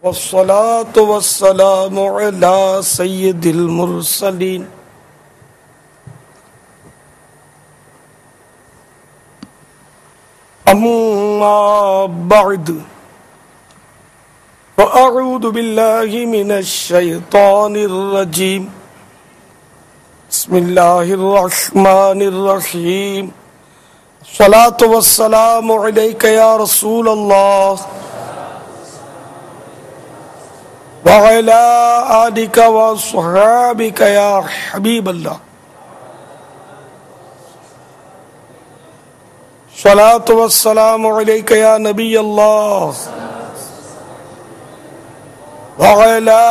والصلاة والسلام على سيد المرسلين أما بعد فأعوذ بالله من الشيطان الرجيم بسم الله الرحمن الرحيم الصلاة والسلام عليك يا رسول الله وعلى آلك وصحابك يا حبيب الله الصلاة والسلام عليك يا نبي الله وعلى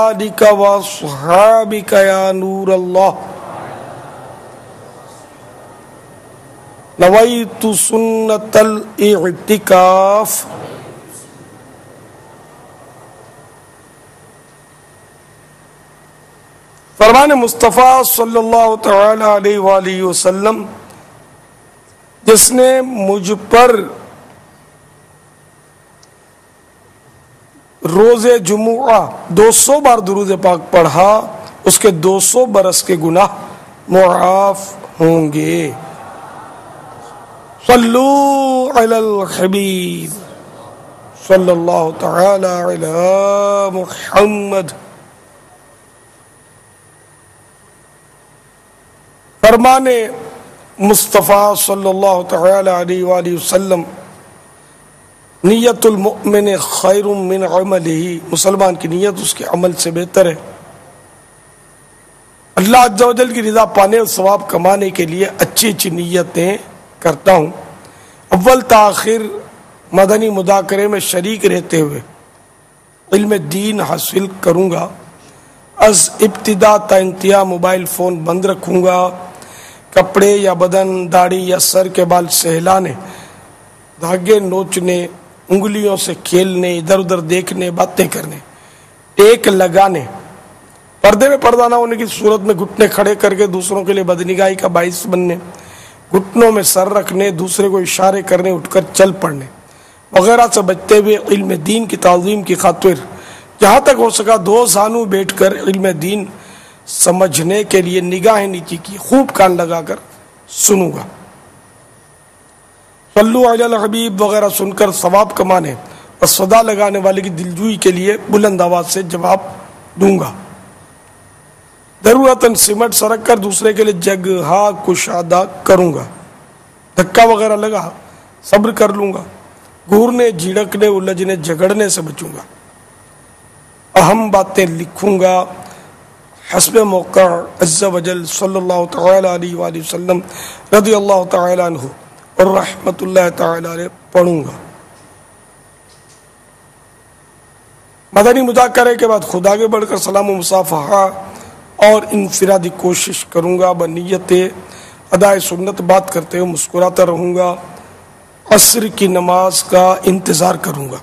آلك وصحابك يا نور الله نويت سنة الاعتكاف فرمان مصطفیٰ صلی اللہ تعالی علیہ وآلہ وسلم جس نے مجھ پر روز جمعہ 200 بار درود پاک پڑھا اس کے 200 برس کے گناہ معاف ہوں گے۔ صلو علی الحبیب صلی اللہ تعالی علی محمد۔ فرمان مصطفیٰ صلی اللہ تعالی علیہ وآلہ وسلم نیت المؤمن خیر من عملہ، مسلمان کی نیت اس کے عمل سے بہتر ہے۔ اللہ عز و جل کی رضا پانے اور ثواب کمانے کے لیے اچھی اچھی نیتیں کرتا ہوں۔ اول تاخیر مدنی مذاکرے میں شریک رہتے ہوئے علم دین حاصل کروں گا۔ از ابتدا تا انتہا موبائل فون بند رکھوں گا۔ کپڑے یا بدن، داڑھی یا سر کے بال سہلانے، دھاگے نوچنے، انگلیوں سے کھیلنے، ادھر ادھر دیکھنے، باتیں کرنے، ٹیک لگانے، پردے میں پردہ نہ ہونے کی صورت میں گھٹنے کھڑے کر کے دوسروں کے لیے بدنگاہی کا باعث بننے، گھٹنوں میں سر رکھنے، دوسرے کو اشارے کرنے، اٹھ کر چل پڑنے وغیرہ سے بچتے ہوئے علم دین کی تعظیم کی خاطر جہاں تک ہو سکا دو زانو بیٹھ کر علم دین سمجھنے کے لیے نگاہیں نیچی کی، خوب کان لگا کر سنوں گا۔ صلو علی الحبیب وغیرہ سن کر ثواب کمانے اور صدا لگانے والے کی دلجوئی کے لیے بلند آواز سے جواب دوں گا۔ ضرورتاً سمٹ سرک کر دوسرے کے لیے جگہ کشادہ کروں گا۔ دھکا وغیرہ لگا صبر کر لوں گا۔ گھورنے، جھڑکنے، الجھنے، جھگڑنے سے بچوں گا۔ اہم باتیں لکھوں گا۔ حسب موقع عز و جل صلی اللہ تعالی علیہ وآلہ وسلم رضی اللہ تعالی عنہ اور رحمت اللہ تعالی علیہ پڑھوں گا۔ مدنی مذاکرے کے بعد خدا کے بڑھ کر سلام و مصافحہ اور انفرادی کوشش کروں گا۔ بنیت ادائے سنت بات کرتے ہوئے مسکراتا رہوں گا۔ عصر کی نماز کا انتظار کروں گا۔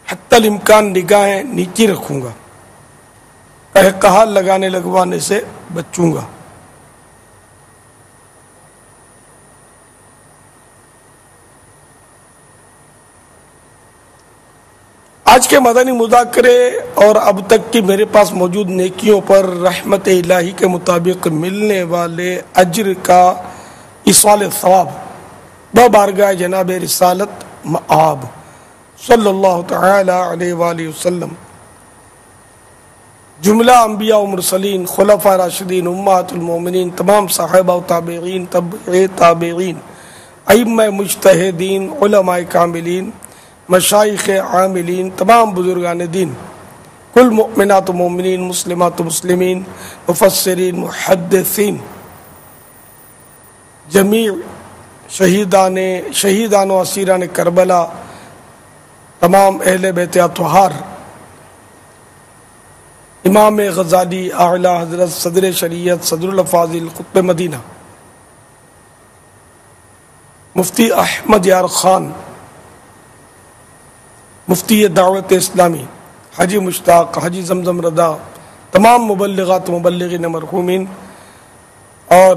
حتی الامکان نگاہیں نیچی رکھوں گا۔ کہا لگانے لگوانے سے بچوں گا۔ آج کے مدنی مذاکرے اور اب تک کی میرے پاس موجود نیکیوں پر رحمت الہی کے مطابق ملنے والے اجر کا ایصال ثواب ببارگاہ جناب رسالت مآب صلی اللہ تعالی علیہ وآلہ وسلم، جملہ انبیاء و مرسلین، خلفاء راشدین، امہات المومنین، تمام صحابہ و تابعین، تبع تابعین، ائمہ مجتہدین، علماء کاملین، مشائخ عاملین، تمام بزرگان دین، کل مؤمنات و مومنین، مسلمات و مسلمین، مفسرین، محدثین، جمیع شہیدان و اسیران کربلا، تمام اہل بیت اطہار، امام غزالی اعلی حضرت صدر شریعت صدر الافاضل قطب مدینہ مفتی احمد یار خان، مفتی دعوت اسلامی حاجی مشتاق، حاجی زمزم رضا، تمام مبلغات مبلغین مرحومین اور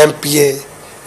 MPA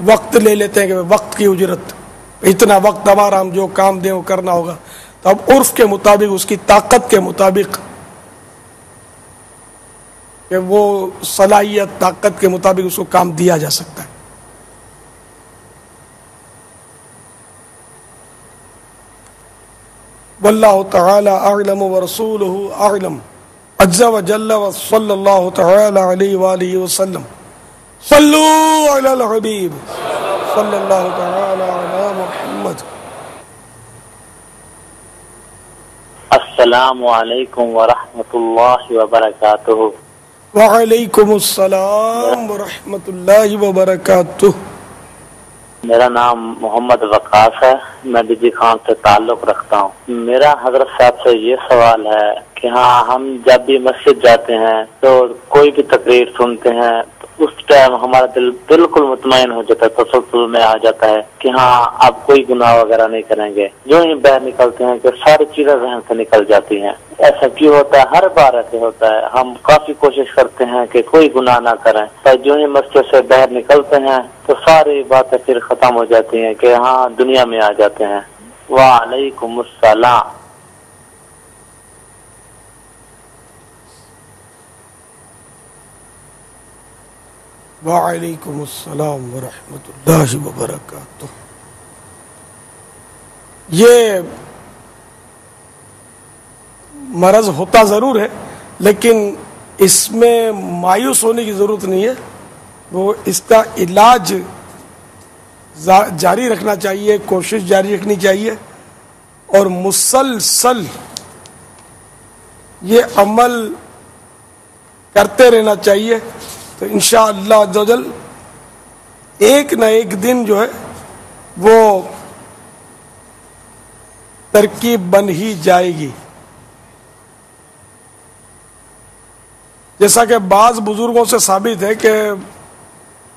وقت لے لیتے ہیں کہ وقت کی اجرت، اتنا وقت ہمارا، ہم جو کام دیں وہ کرنا ہوگا، تو اب عرف کے مطابق، اس کی طاقت کے مطابق، کہ وہ صلاحیت طاقت کے مطابق اس کو کام دیا جا سکتا ہے۔ واللہ تعالی اعلم ورسولہ اعلم عز وجل وصلی اللہ تعالی علیہ وآلہ وسلم۔ صلو علی الحبیب صلی اللہ تعالی علی محمد۔ السلام علیکم ورحمۃ اللہ وبرکاتہ۔ وعلیکم السلام ورحمۃ اللہ وبرکاتہ۔ میرا نام محمد وقاص ہے، میں بجی خان سے تعلق رکھتا ہوں۔ میرا حضرت صاحب سے یہ سوال ہے کہ ہاں، ہم جب بھی مسجد جاتے ہیں تو کوئی بھی تقریر سنتے ہیں تو اس ٹائم ہمارا دل بالکل مطمئن ہو جاتا ہے، تسلسل میں آ جاتا ہے کہ ہاں اب کوئی گناہ وغیرہ نہیں کریں گے۔ جو ہی باہر نکلتے ہیں کہ ساری چیزیں ذہن سے نکل جاتی ہیں۔ ایسا کیوں ہوتا ہے؟ ہر بار ایسے ہوتا ہے۔ ہم کافی کوشش کرتے ہیں کہ کوئی گناہ نہ کریں، پر جو ہی مسجد سے باہر نکلتے ہیں تو ساری باتیں پھر ختم ہو جاتی ہیں کہ ہاں دنیا میں آ جاتے ہیں۔ وعلیکم السلام۔ وعلیکم السلام ورحمۃ اللہ وبرکاتہ۔ یہ مرض ہوتا ضرور ہے، لیکن اس میں مایوس ہونے کی ضرورت نہیں ہے، وہ اس کا علاج جاری رکھنا چاہیے، کوشش جاری رکھنی چاہیے، اور مسلسل یہ عمل کرتے رہنا چاہیے، تو انشاءاللہ عز و جل ایک نہ ایک دن جو ہے وہ ترکیب بن ہی جائے گی۔ جیسا کہ بعض بزرگوں سے ثابت ہے کہ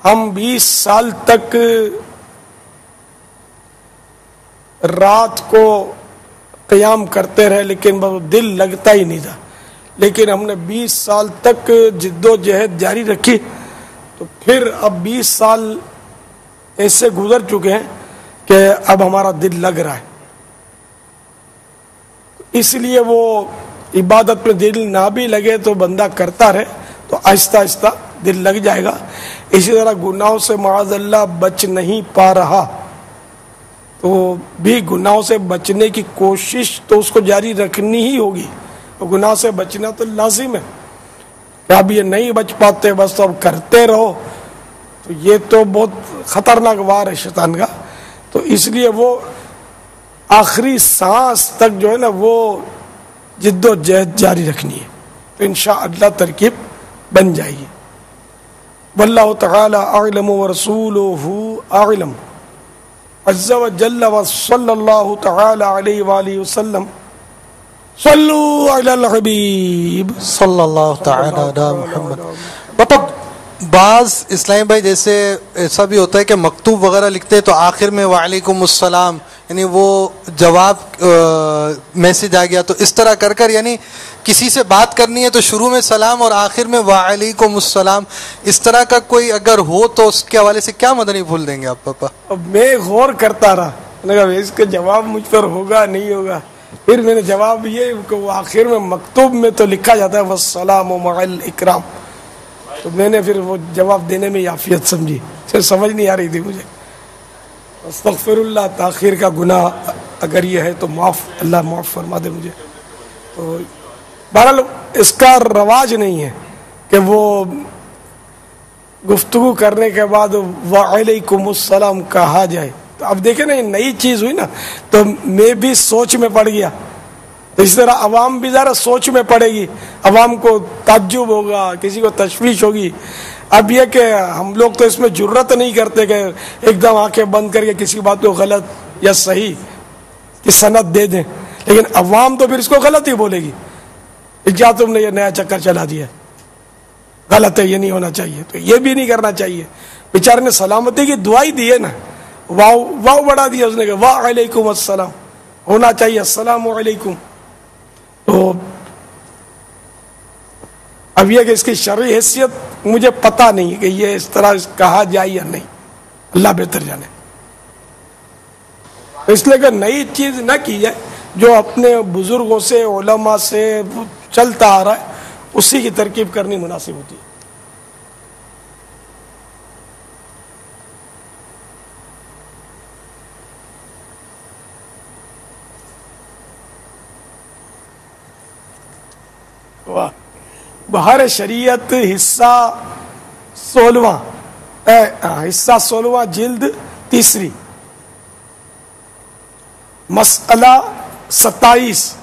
ہم 20 سال تک رات کو قیام کرتے رہے، لیکن دل لگتا ہی نہیں تھا، لیکن ہم نے 20 سال تک جد و جہد جاری رکھی، تو پھر اب 20 سال ایسے گزر چکے ہیں کہ اب ہمارا دل لگ رہا ہے۔ اس لیے وہ عبادت میں دل نہ بھی لگے تو بندہ کرتا رہے تو آہستہ آہستہ دل لگ جائے گا۔ اسی طرح گناہوں سے معاذ اللہ بچ نہیں پا رہا تو بھی گناہوں سے بچنے کی کوشش تو اس کو جاری رکھنی ہی ہوگی، گناہ سے بچنا تو لازم ہے۔ کہ اب یہ نہیں بچ پاتے، بس تو اب کرتے رہو، تو یہ تو بہت خطرناک وار ہے شیطان کا۔ تو اس لیے وہ آخری سانس تک جو ہے نا وہ جد و جہد جاری رکھنی ہے، تو انشاءاللہ ترکیب بن جائے گی۔ واللہ تعالی اعلم ورسولہ اعلم عز وجل وصلی اللہ تعالی علیہ وآلہ وسلم۔ صلو علی الحبیب صلی اللہ تعالی علی محمد۔ پاپا بعض اسلامی بھائی جیسے ایسا بھی ہوتا ہے کہ مکتوب وغیرہ لکھتے ہیں تو آخر میں وعلیکم السلام، یعنی وہ جواب میسج آ گیا، تو اس طرح کر کر یعنی کسی سے بات کرنی ہے تو شروع میں سلام اور آخر میں وعلیکم السلام، اس طرح کا کوئی اگر ہو تو اس کے حوالے سے کیا مدنی بھول دیں گے آپ پاپا؟ اب میں غور کرتا رہا، میں نے کہا اس کا جواب مجھ پر ہوگا نہیں ہوگا، پھر میں نے جواب یہ کہ وہ آخر میں مکتوب میں تو لکھا جاتا ہے والسلام مع الاکرام، تو میں نے پھر وہ جواب دینے میں عافیت سمجھی، پھر سمجھ نہیں آ رہی تھی مجھے۔ استغفر اللہ، تاخیر کا گناہ اگر یہ ہے تو معاف، اللہ معاف فرما دے مجھے۔ تو بہرحال اس کا رواج نہیں ہے کہ وہ گفتگو کرنے کے بعد وعلیکم السلام کہا جائے۔ تو اب دیکھیں نا، یہ نئی چیز ہوئی نا، تو میں بھی سوچ میں پڑ گیا، تو اس طرح عوام بھی ذرا سوچ میں پڑے گی، عوام کو تعجب ہوگا، کسی کو تشویش ہوگی۔ اب یہ کہ ہم لوگ تو اس میں جرت نہیں کرتے کہ ایک دم آنکھیں بند کر کے کسی بات کو غلط یا صحیح کی سند دے دیں، لیکن عوام تو پھر اس کو غلط ہی بولے گی، کیا تم نے یہ نیا چکر چلا دیا، غلط ہے، یہ نہیں ہونا چاہیے۔ تو یہ بھی نہیں کرنا چاہیے۔ بیچارے نے سلامتی کی دعائی دی ہے نا، واو بڑھا دیا اس نے کہ وعلیکم السلام، ہونا چاہیے السلام علیکم۔ تو اب یہ کہ اس کی شرعی حیثیت مجھے پتہ نہیں کہ یہ اس طرح کہا جائے یا نہیں، اللہ بہتر جانے. اس لیے کہ نئی چیز نہ کی جائے, جو اپنے بزرگوں سے علماء سے چلتا آ رہا ہے اسی کی ترکیب کرنی مناسب ہوتی ہے. بہار شریعت حصہ 16 جلد 3 مسئلہ 27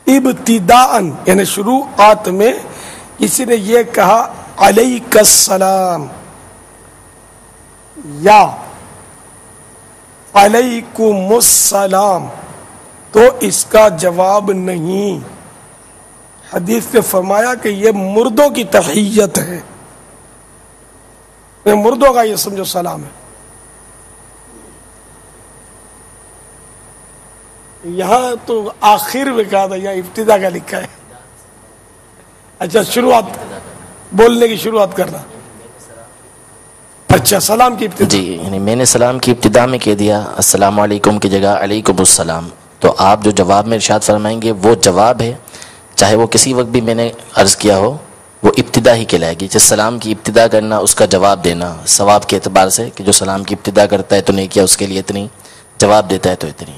ابتداءً یعنی شروعات میں کسی نے یہ کہا علیک السلام یا علیکم السلام تو اس کا جواب نہیں. حدیث نے فرمایا کہ یہ مردوں کی تحیت ہے, یہ مردوں کا یہ سمجھو سلام ہے. یہاں تو آخر میں کہا تھا, یہاں ابتدا کا لکھا ہے. اچھا شروعات, بولنے کی شروعات کرنا. اچھا سلام کی ابتدا, جی یعنی میں نے سلام کی ابتدا میں کہہ دیا السلام علیکم کی جگہ علیکم السلام, تو آپ جو جواب میں ارشاد فرمائیں گے وہ جواب ہے, چاہے وہ کسی وقت بھی میں نے عرض کیا ہو وہ ابتدا ہی کہلائے گی. جس سلام کی ابتدا کرنا اس کا جواب دینا ثواب کے اعتبار سے, کہ جو سلام کی ابتدا کرتا ہے تو نہیں کیا اس کے لیے اتنی, جواب دیتا ہے تو اتنی.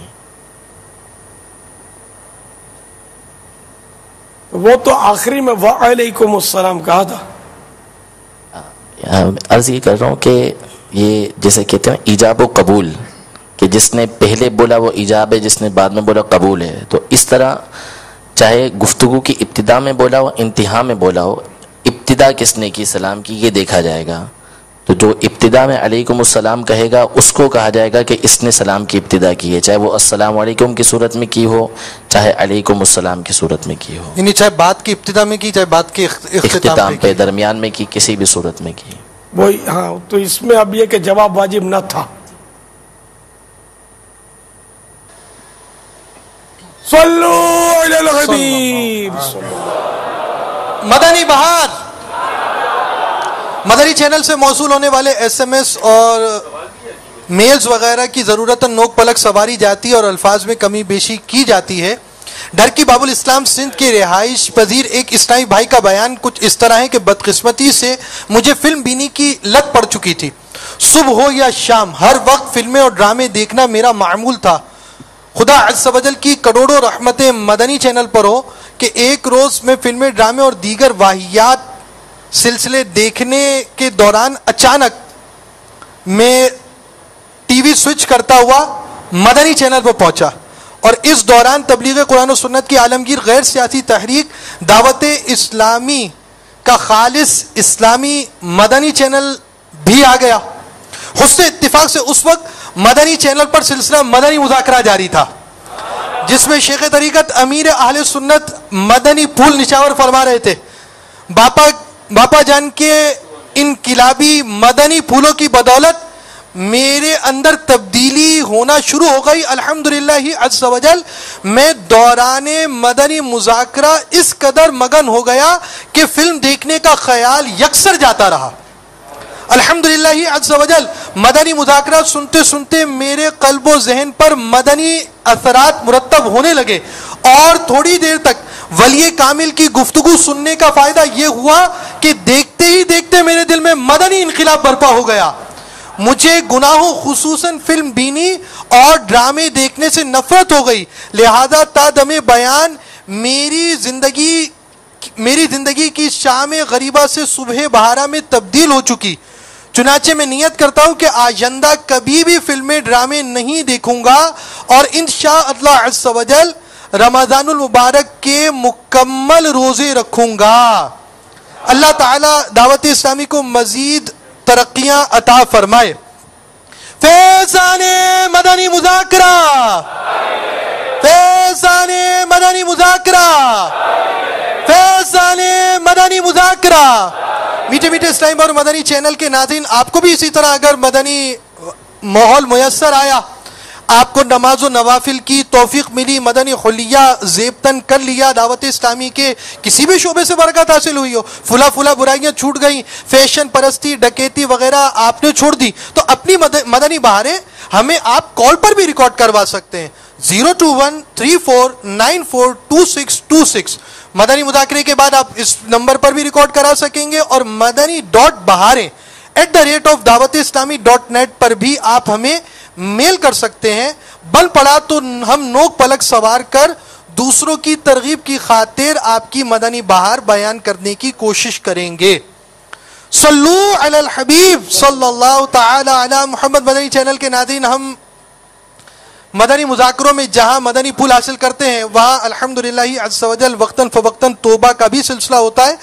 وہ تو آخری میں وعلیکم السلام کہا تھا. عرض یہ کر رہا ہوں کہ یہ جیسے کہتے ہیں ایجاب و قبول, کہ جس نے پہلے بولا وہ ایجاب ہے, جس نے بعد میں بولا قبول ہے. تو اس طرح چاہے گفتگو کی ابتدا میں بولا ہو انتہا میں بولا ہو, ابتدا کس نے کی سلام کی یہ دیکھا جائے گا. تو جو ابتدا میں علیکم السلام کہے گا اس کو کہا جائے گا کہ اس نے سلام کی ابتدا کی ہے, چاہے وہ السلام علیکم کی صورت میں کی ہو چاہے علیکم السلام کی صورت میں کی ہو, یعنی چاہے بات کی ابتدا میں کی چاہے بات کی اختتام پہ درمیان میں کی, کسی بھی صورت میں کی. وہی ہاں, تو اس میں اب یہ کہ جواب واجب نہ تھا. صلو علی الحبیب. مدنی بہار مدنی چینل سے موصول ہونے والے ایس ایم ایس اور میلز وغیرہ کی ضرورت نوک پلک سواری جاتی ہے اور الفاظ میں کمی بیشی کی جاتی ہے. ڈر کی باب الاسلام سندھ کے رہائش پذیر ایک اسلامی بھائی کا بیان کچھ اس طرح ہے کہ بدقسمتی سے مجھے فلم بینی کی لت پڑ چکی تھی. صبح ہو یا شام ہر وقت فلمیں اور ڈرامے دیکھنا میرا معمول تھا. خدا عز و جل کی کروڑوں رحمتیں مدنی چینل پر ہو کہ ایک روز میں فلمیں ڈرامے اور دیگر واہیات سلسلے دیکھنے کے دوران اچانک میں ٹی وی سوئچ کرتا ہوا مدنی چینل پر پہنچا, اور اس دوران تبلیغ قرآن و سنت کی عالمگیر غیر سیاسی تحریک دعوت اسلامی کا خالص اسلامی مدنی چینل بھی آ گیا. حسن اتفاق سے اس وقت مدنی چینل پر سلسلہ مدنی مذاکرہ جاری تھا, جس میں شیخ طریقت امیر اہل سنت مدنی پھول نچاور فرما رہے تھے. باپا جان کے انقلابی مدنی پھولوں کی بدولت میرے اندر تبدیلی ہونا شروع ہو گئی. الحمدللہ عز و جل میں دوران مدنی مذاکرہ اس قدر مگن ہو گیا کہ فلم دیکھنے کا خیال یکسر جاتا رہا. الحمدللہ عز و جل مدنی مذاکرہ سنتے سنتے میرے قلب و ذہن پر مدنی اثرات مرتب ہونے لگے, اور تھوڑی دیر تک ولی کامل کی گفتگو سننے کا فائدہ یہ ہوا کہ دیکھتے ہی دیکھتے میرے دل میں مدنی انقلاب برپا ہو گیا. مجھے گناہوں خصوصاً فلم بینی اور ڈرامے دیکھنے سے نفرت ہو گئی. لہذا تا دم بیان میری زندگی کی شام غریبہ سے صبح بہارا میں تبدیل ہو چکی. چنانچہ میں نیت کرتا ہوں کہ آئندہ کبھی بھی فلمیں ڈرامے نہیں دیکھوں گا, اور انشاءاللہ عز و جل رمضان المبارک کے مکمل روزے رکھوں گا. اللہ تعالی دعوت اسلامی کو مزید ترقیاں عطا فرمائے. فیضان مدنی مذاکرہ, فیضان مدنی مذاکرہ, فیضان مدنی مذاکرہ. میٹھے میٹھے اسلام اور مدنی چینل کے ناظرین, آپ کو بھی اسی طرح اگر مدنی ماحول میسر آیا, آپ کو نماز و نوافل کی توفیق ملی، مدنی خلیہ زیبتن کر لیا، دعوت اسلامی کے کسی بھی شعبے سے برکت حاصل ہوئی ہو، فلا برائیاں چھوٹ گئیں، فیشن پرستی ڈکیتی وغیرہ آپ نے چھوڑ دی، تو اپنی مدنی بہاریں ہمیں آپ کال پر بھی ریکارڈ کروا سکتے ہیں 02134942626۔ مدنی مذاکرے کے بعد آپ اس نمبر پر بھی ریکارڈ کرا سکیں گے، اور madani.bahare@dawat-islami.net پر بھی آپ ہمیں میل کر سکتے ہیں۔ بل پڑا تو ہم نوک پلک سوار کر دوسروں کی ترغیب کی خاطر آپ کی مدنی بہار بیان کرنے کی کوشش کریں گے۔ صلو علی الحبیب صلی اللہ تعالی علی محمد۔ مدنی چینل کے ناظرین، ہم مدنی مذاکروں میں جہاں مدنی پھول حاصل کرتے ہیں وہاں الحمدللہ عز و جل وقتاً فوقتاً توبہ کا بھی سلسلہ ہوتا ہے،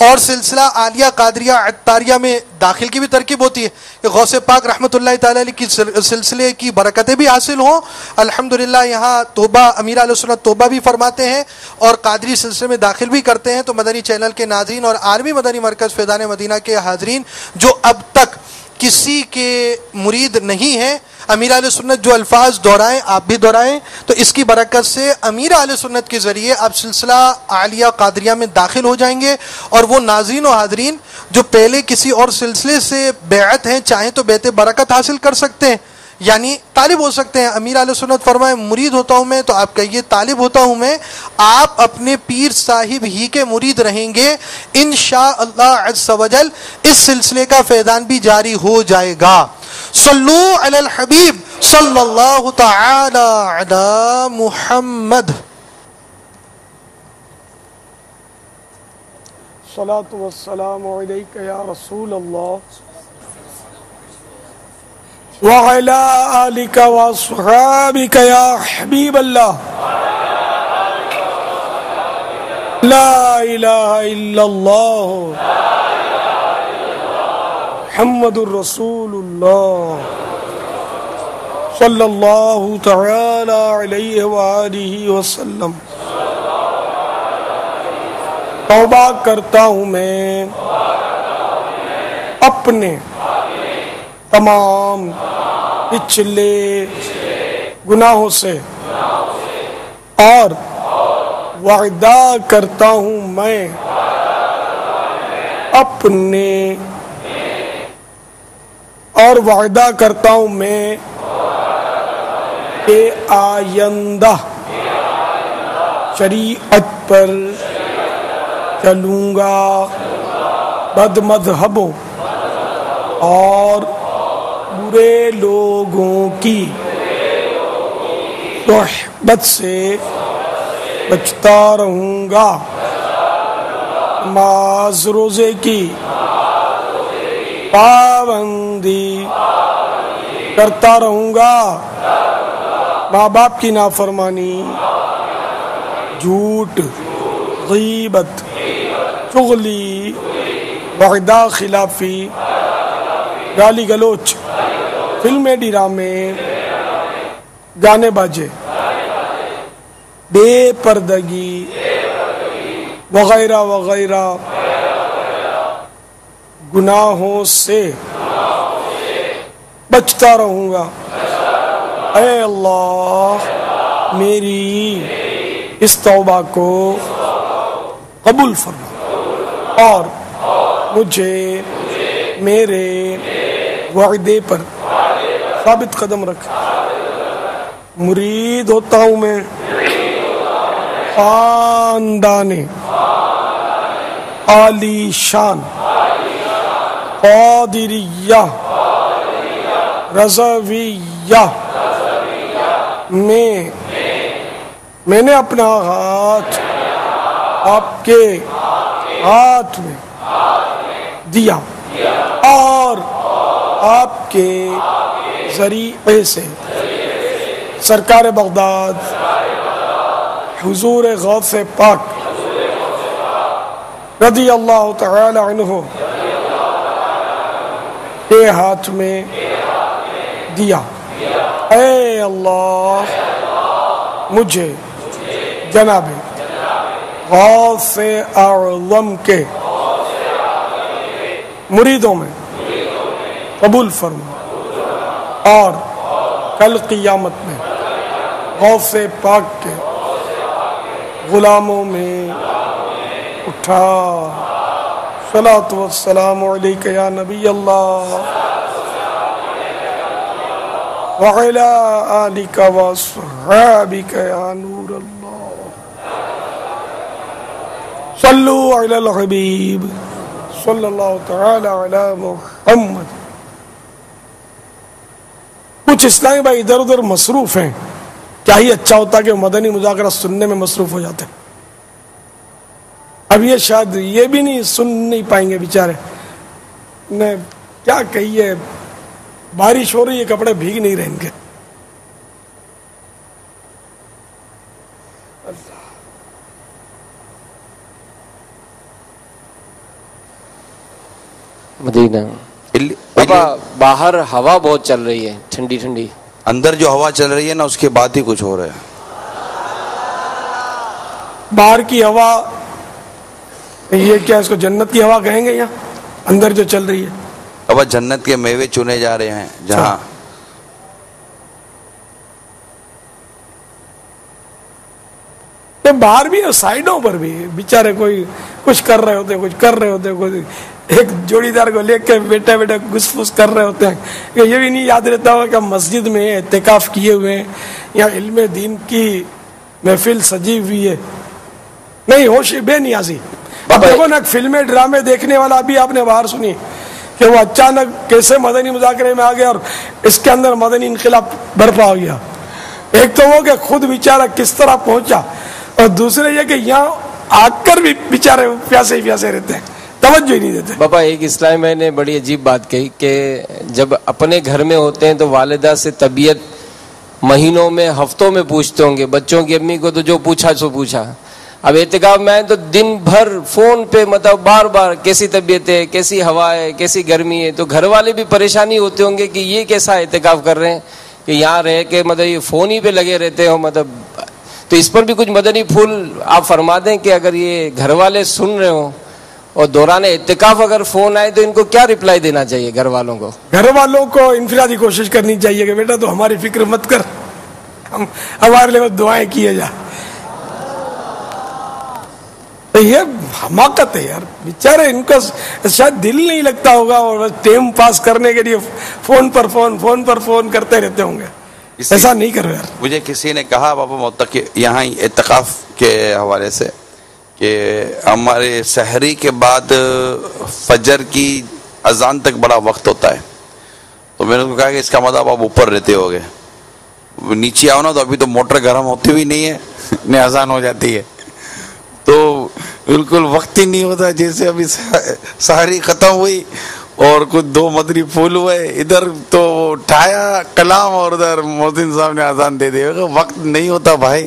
اور سلسلہ عالیہ قادریہ عطاریہ میں داخل کی بھی ترکیب ہوتی ہے کہ غوث پاک رحمۃ اللہ تعالی علیہ کی سلسلے کی برکتیں بھی حاصل ہوں۔ الحمدللہ یہاں توبہ امیر علیہ السنت توبہ بھی فرماتے ہیں اور قادری سلسلے میں داخل بھی کرتے ہیں۔ تو مدنی چینل کے ناظرین اور عالمی مدنی مرکز فیضان مدینہ کے حاضرین جو اب تک کسی کے مرید نہیں ہیں، امیر علیہ سنت جو الفاظ دہرائیں آپ بھی دہرائیں، تو اس کی برکت سے امیر علیہ سنت کے ذریعے آپ سلسلہ عالیہ قادریہ میں داخل ہو جائیں گے، اور وہ ناظرین و حاضرین جو پہلے کسی اور سلسلے سے بیعت ہیں چاہیں تو بیعت برکت حاصل کر سکتے ہیں، یعنی طالب ہو سکتے ہیں۔ امیر علیہ سنت فرمائے مرید ہوتا ہوں میں، تو آپ کہیے طالب ہوتا ہوں میں، آپ اپنے پیر صاحب ہی کے مرید رہیں گے، انشاءاللہ عز و جل اس سلسلے کا فیضان بھی جاری ہو جائے گا۔ صلو علی الحبیب صلی اللہ تعالی علی محمد۔ الصلاۃ والسلام علیک یا رسول اللہ وعلی آلک واصحابک یا حبیب اللہ، لا الہ الا اللہ محمد الرسول اللہ صلی اللہ تعالی علیہ وآلہ وسلم۔ توبہ کرتا ہوں میں اپنے تمام پچھلے گناہوں سے، اور وعدہ کرتا ہوں میں اپنے کہ آئندہ شریعت پر چلوں گا، بد مذہبوں اور برے لوگوں کی صحبت سے بچتا رہوں گا، نماز روزے کی پابندی کرتا رہوں گا، ماں باپ کی نافرمانی، جھوٹ، غیبت، چغلی، وعدہ خلافی، گالی گلوچ، فلمیں ڈرامے، گانے باجے، بے پردگی وغیرہ وغیرہ گناہوں سے بچتا رہوں گا۔ اے اللہ میری اس توبہ کو قبول فرما اور مجھے میرے وعدے پر ثابت قدم رکھ۔ مرید ہوتا ہوں میں خاندان عالی شان قادریہ رضویہ میں نے اپنا ہاتھ آپ کے ہاتھ میں دیا اور آپ کے ذریعے سے سرکار بغداد حضور غوث پاک رضی اللہ تعالی عنہ کے ہاتھ میں دیا۔ اے اللہ مجھے جناب غوث اعظم کے مریدوں میں قبول فرما اور کل قیامت میں غوث پاک کے غلاموں میں اٹھا۔ صلاۃ والسلام علیک یا نبی اللہ وعلی آلک واصحابک یا نور اللہ۔ صلو علی الحبیب صلی اللہ تعالی علی محمد۔ کچھ اسلامی بھائی ادھر ادھر مصروف ہیں، کیا ہی اچھا ہوتا کہ مدنی مذاکرہ سننے میں مصروف ہو جاتے۔ اب یہ شاید یہ بھی نہیں سن نہیں پائیں گے بیچارے، کیا کہیے، بارش ہو رہی ہے، کپڑے بھیگ نہیں رہیں گے۔ مدینہ بابا باہر ہوا بہت چل رہی ہے، ٹھنڈی ٹھنڈی، اندر جو ہوا چل رہی ہے نا اس کے بعد ہی کچھ ہو رہا ہے۔ باہر کی ہوا یہ کیا اس کو جنت کی ہوا کہیں گے، یا اندر جو چل رہی ہے؟ اب جنت کے میوے چنے جا رہے ہیں جہاں باہر بھی اور سائڈوں پر بھی بیچارے کوئی کچھ کر رہے ہوتے، کچھ کر رہے ہوتے، کوئی ایک جوڑی دار کو لے کے بیٹھے بیٹھے گھس پھس کر رہے ہوتے ہیں۔ یہ بھی نہیں یاد رہتا ہوا کہ ہم مسجد میں اعتکاف کیے ہوئے ہیں یا علم دین کی محفل سجی ہوئی ہے، نہیں ہوش بے نیازی۔ اب دیکھو نا فلمیں ڈرامے دیکھنے والا بھی آپ نے باہر سنی کہ وہ اچانک کیسے مدنی مذاکرے میں آ گیا اور اس کے اندر مدنی انقلاب برپا ہو گیا۔ ایک تو وہ کہ خود بیچارہ کس طرح پہنچا، اور دوسرے یہ کہ یہاں آ کر بھی بیچارے پیاسے ہی پیاسے رہتے ہیں، توجہ ہی نہیں دیتے۔ بابا ایک اسلامی میں نے بڑی عجیب بات کہی کہ جب اپنے گھر میں ہوتے ہیں تو والدہ سے طبیعت مہینوں میں ہفتوں میں پوچھتے ہوں گے، بچوں کی امی کو تو جو پوچھا سو پوچھا۔ اب اعتکاف میں آئے تو دن بھر فون پہ مطلب بار بار کیسی طبیعت ہے، کیسی ہوا ہے، کیسی گرمی ہے، تو گھر والے بھی پریشانی ہوتے ہوں گے کہ یہ کیسا اعتکاف کر رہے ہیں کہ یہاں رہ کے مطلب یہ فون ہی پہ لگے رہتے ہو مطلب۔ تو اس پر بھی کچھ مدنی پھول آپ فرما دیں کہ اگر یہ گھر والے سن رہے ہوں اور دوران اعتکاف اگر فون آئے تو ان کو کیا رپلائی دینا چاہیے گھر والوں کو؟ گھر والوں کو انفرادی کوشش کرنی چاہیے کہ بیٹا تو ہماری فکر مت کر، ہم ہمارے لیے دعائیں کیے جا۔ یہ حماقت ہے یار، بیچارے ان کا شاید دل نہیں لگتا ہوگا اور ٹائم پاس کرنے کے لیے فون پر فون کرتے رہتے ہوں گے۔ ایسا نہیں کرو یار۔ مجھے کسی نے کہا بابا معتق یہاں اعتکاف کے حوالے سے کہ ہمارے سحری کے بعد فجر کی اذان تک بڑا وقت ہوتا ہے، تو میں نے اس کو کہا کہ اس کا مطلب آپ اوپر رہتے ہوگے، نیچے آؤ نا تو ابھی تو موٹر گرم ہوتی بھی نہیں ہے نہ اذان ہو جاتی ہے، تو بالکل وقت ہی نہیں ہوتا۔ جیسے ابھی سحری ختم ہوئی اور کچھ دو مدنی پھول ہوئے، ادھر تو اٹھایا کلام اور ادھر مؤذن صاحب نے اذان دے دی، وقت نہیں ہوتا بھائی۔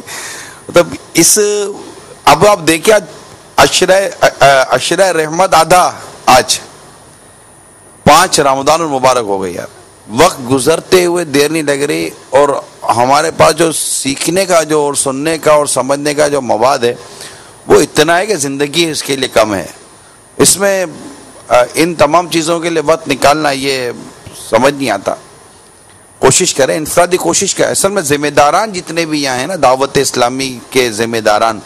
مطلب اس اب آپ دیکھیں عشرہ رحمت آدھا، آج 5 رمضان المبارک ہو گئی یار، وقت گزرتے ہوئے دیر نہیں لگ رہی، اور ہمارے پاس جو سیکھنے کا جو اور سننے کا اور سمجھنے کا جو مواد ہے وہ اتنا ہے کہ زندگی اس کے لیے کم ہے۔ اس میں ان تمام چیزوں کے لیے وقت نکالنا یہ سمجھ نہیں آتا۔ کوشش کریں، انفرادی کوشش کریں۔ اصل میں ذمہ داران جتنے بھی یہاں ہیں نا، دعوت اسلامی کے ذمہ داران،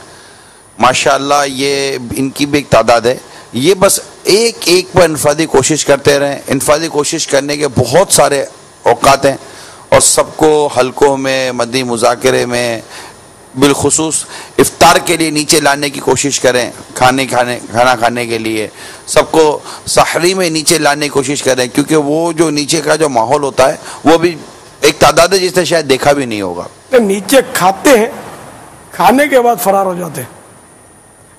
ماشاءاللہ یہ ان کی بھی ایک تعداد ہے، یہ بس ایک پر انفرادی کوشش کرتے رہیں۔ انفرادی کوشش کرنے کے بہت سارے اوقات ہیں، اور سب کو حلقوں میں مدنی مذاکرے میں بالخصوص افطار کے لیے نیچے لانے کی کوشش کریں، کھانا کھانے کے لیے سب کو سحری میں نیچے لانے کی کوشش کریں، کیونکہ وہ جو نیچے کا جو ماحول ہوتا ہے وہ بھی ایک تعداد ہے جس نے شاید دیکھا بھی نہیں ہوگا۔ نیچے کھاتے ہیں، کھانے کے بعد فرار ہو جاتے ہیں۔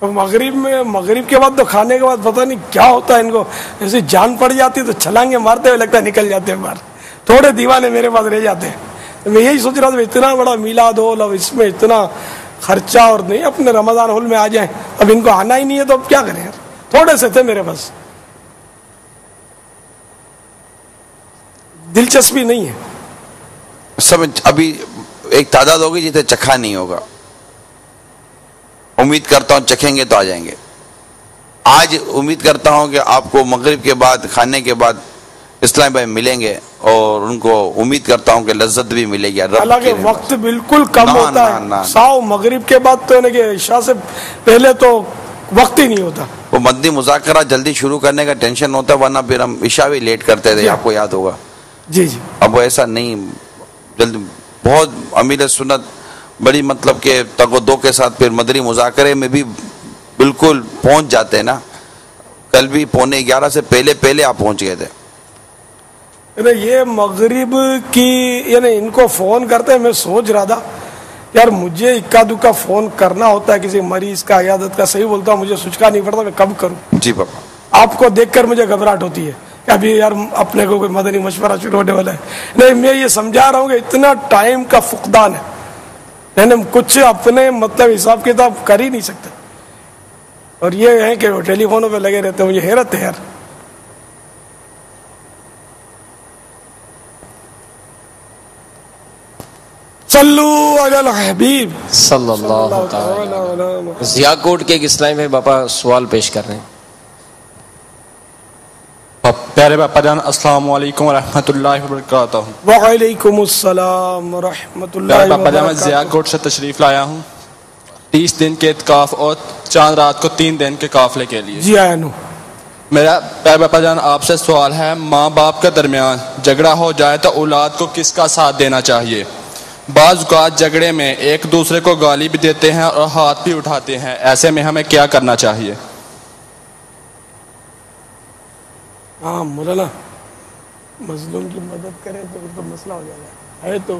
مغرب کے بعد تو کھانے کے بعد پتہ نہیں کیا ہوتا ہے ان کو، جیسے جان پڑ جاتی تو چھلانگے مارتے ہوئے لگتا ہے نکل جاتے ہیں باہر۔ تھوڑے دیوانے میرے پاس رہ جاتے ہیں۔ میں یہی سوچ رہا تھا اتنا بڑا میلاد ہال، اب اس میں اتنا خرچہ، اور نہیں اپنے رمضان ہال میں آ جائیں، اب ان کو آنا ہی نہیں ہے تو اب کیا کریں یار، تھوڑے سے تھے میرے پاس، دلچسپی نہیں ہے۔ سمجھ ابھی ایک تعداد ہوگی جسے چکھا نہیں ہوگا، امید کرتا ہوں چکھیں گے تو آ جائیں گے۔ آج امید کرتا ہوں کہ آپ کو مغرب کے بعد کھانے کے بعد اسلام بھائی ملیں گے، اور ان کو امید کرتا ہوں کہ لذت بھی ملے گی. حالانکہ وقت بالکل کم ہوتا ہے. ساؤ مغرب کے بعد تو کہ عشاء سے پہلے تو وقت ہی نہیں ہوتا. وہ مدنی مذاکرہ جلدی شروع کرنے کا ٹینشن ہوتا ہے, ورنہ پھر ہم عشاء بھی لیٹ کرتے تھے, آپ کو یاد ہوگا. جی جی. اب ایسا نہیں, جلدی بہت امیر سنت بڑی مطلب کہ تگ و دو کے ساتھ پھر مدنی مذاکرے میں بھی بالکل پہنچ جاتے ہیں نا. کل بھی 11:15 سے پہلے آپ پہنچ گئے تھے. یہ مغرب کی یعنی ان کو فون کرتے ہیں, میں سوچ رہا تھا یار مجھے اکا دکا فون کرنا ہوتا ہے کسی مریض کا, عیادت کا, صحیح بولتا ہوں مجھے سوچنا نہیں پڑتا میں کب کروں. جی پاپا. آپ کو دیکھ کر مجھے گھبراہٹ ہوتی ہے کہ ابھی یار اپنے کو کوئی مدنی مشورہ شروع ہونے والا ہے. نہیں, میں یہ سمجھا رہا ہوں کہ اتنا ٹائم کا فقدان ہے, یعنی کچھ اپنے مطلب حساب کتاب کر ہی نہیں سکتے, اور یہ ہے کہ وہ ٹیلی فونوں پہ لگے رہتے ہیں. مجھے حیرت ہے یار. صلو علی الحبیب صلی اللہ تعالی علیہ. ضیاء کوٹ کے ایک اسلام میں باپا سوال پیش کر رہے ہیں. پیارے باپا جان السلام علیکم ورحمۃ اللہ وبرکاتہ. وعلیکم السلام ورحمۃ اللہ وبرکاتہ. باپا جان میں ضیاء کوٹ سے تشریف لایا ہوں 30 دن کے اعتکاف اور چاند رات کو 3 دن کے قافلے کے لیے. جی آیا نو. میرا پیارے باپا جان آپ سے سوال ہے, ماں باپ کے درمیان جھگڑا ہو جائے تو اولاد کو کس کا ساتھ دینا چاہیے؟ بعض اوقات جھگڑے میں ایک دوسرے کو گالی بھی دیتے ہیں اور ہاتھ بھی اٹھاتے ہیں, ایسے میں ہمیں کیا کرنا چاہیے؟ ہاں مولانا, مظلوم کی مدد کریں تو مسئلہ ہو جائے گا. ہے تو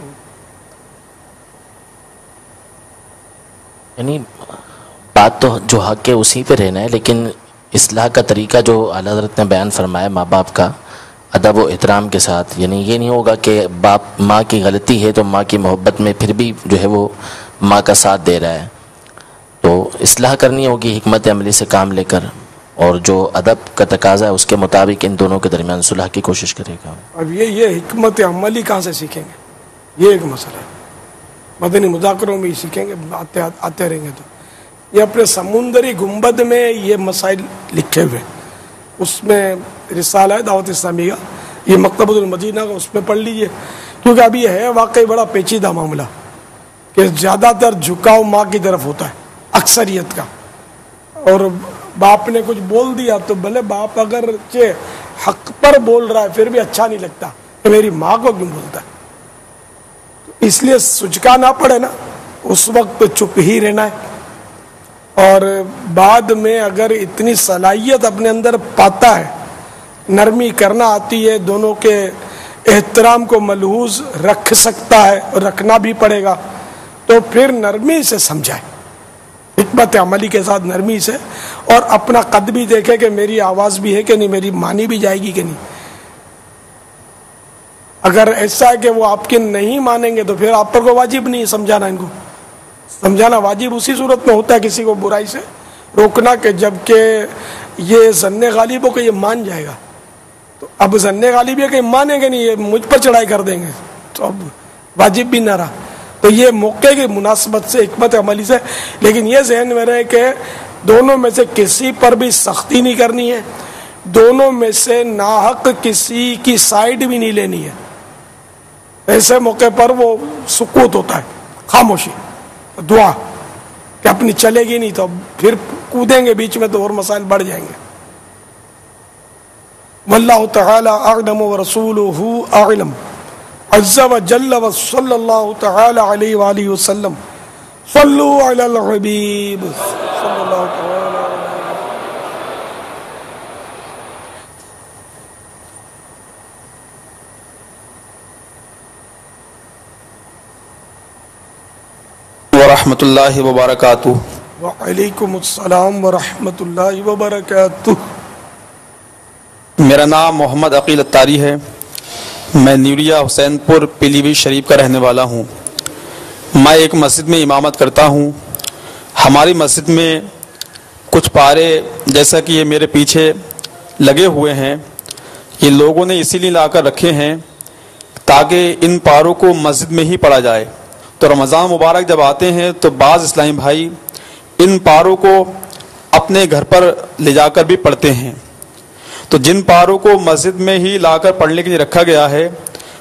یعنی بات تو جو حق ہے اسی پہ رہنا ہے, لیکن اصلاح کا طریقہ جو اعلیٰ حضرت نے بیان فرمایا ماں باپ کا ادب و احترام کے ساتھ, یعنی یہ نہیں ہوگا کہ باپ ماں کی غلطی ہے تو ماں کی محبت میں پھر بھی جو ہے وہ ماں کا ساتھ دے رہا ہے. تو اصلاح کرنی ہوگی حکمت عملی سے کام لے کر, اور جو ادب کا تقاضا ہے اس کے مطابق ان دونوں کے درمیان صلح کی کوشش کرے گا. اب یہ حکمت عملی کہاں سے سیکھیں گے, یہ ایک مسئلہ ہے. مدنی مذاکروں میں ہی سیکھیں گے, آتے رہیں گے. تو یہ اپنے سمندری گنبد میں یہ مسائل لکھے ہوئے, اس میں رسالہ ہے دعوت اسلامی کا, یہ مکتبۃ المدینہ کا, اس میں پڑھ لیجئے. کیونکہ ابھی ہے واقعی بڑا پیچیدہ معاملہ کہ زیادہ تر جھکاؤ ماں کی طرف ہوتا ہے اکثریت کا, اور باپ نے کچھ بول دیا تو بھلے باپ اگر حق پر بول رہا ہے پھر بھی اچھا نہیں لگتا کہ میری ماں کو کیوں بولتا ہے. اس لیے سجکا نہ پڑے نا, اس وقت چپ ہی رہنا ہے. اور بعد میں اگر اتنی صلاحیت اپنے اندر پاتا ہے, نرمی کرنا آتی ہے, دونوں کے احترام کو ملحوظ رکھ سکتا ہے اور رکھنا بھی پڑے گا, تو پھر نرمی سے سمجھائے, حکمت عملی کے ساتھ نرمی سے, اور اپنا قد بھی دیکھے کہ میری آواز بھی ہے کہ نہیں, میری مانی بھی جائے گی کہ نہیں. اگر ایسا ہے کہ وہ آپ کے نہیں مانیں گے تو پھر آپ پر کو واجب نہیں سمجھانا. ان کو سمجھانا واجب اسی صورت میں ہوتا ہے کسی کو برائی سے روکنا کہ جب کہ یہ ظن غالب ہو کہ یہ مان جائے گا. تو اب ظن غالب ہے کہ مانیں گے نہیں, یہ مجھ پر چڑھائی کر دیں گے, تو اب واجب بھی نہ رہا. تو یہ موقع کی مناسبت سے حکمت عملی سے, لیکن یہ ذہن میں رہے کہ دونوں میں سے کسی پر بھی سختی نہیں کرنی ہے, دونوں میں سے ناحق کسی کی سائیڈ بھی نہیں لینی ہے. ایسے موقع پر وہ سکوت ہوتا ہے, خاموشی, دعا کہ اپنی چلے گی نہیں تو پھر کودیں گے بیچ میں تو اور مسائل بڑھ جائیں گے. واللہ تعالی اعلم ورسولہ اعلم عز وجل وصلی اللہ تعالی علیہ وآلہ وسلم. صلو علی الحبیب صلی اللہ تعالی ورحمۃ اللہ وبرکاتہ. وعلیکم السلام ورحمۃ اللہ وبرکاتہ. میرا نام محمد عقیل اتاری ہے, میں نیوریا حسین پور پیلی بھیت شریف کا رہنے والا ہوں. میں ایک مسجد میں امامت کرتا ہوں. ہماری مسجد میں کچھ پارے جیسا کہ یہ میرے پیچھے لگے ہوئے ہیں, یہ لوگوں نے اسی لیے لا کر رکھے ہیں تاکہ ان پاروں کو مسجد میں ہی پڑھا جائے. تو رمضان مبارک جب آتے ہیں تو بعض اسلامی بھائی ان پاروں کو اپنے گھر پر لے جا کر بھی پڑھتے ہیں. تو جن پاروں کو مسجد میں ہی لا کر پڑھنے کے لیے رکھا گیا ہے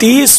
30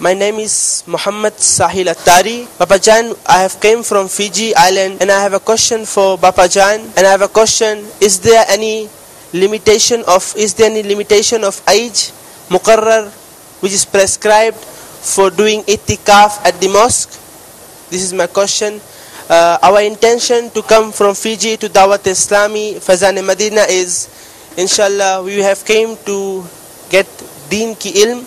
My name is Muhammad Sahil Attari. Bapa Jan, I have came from Fiji Island and I have a question for Bapa Jan. And I have a question, is there any limitation of age muqarrar which is prescribed for doing itikaf at the mosque? This is my question. Our intention to come from Fiji to Dawat Islami Fazan Madina is, inshallah, we have came to get deen ki ilm.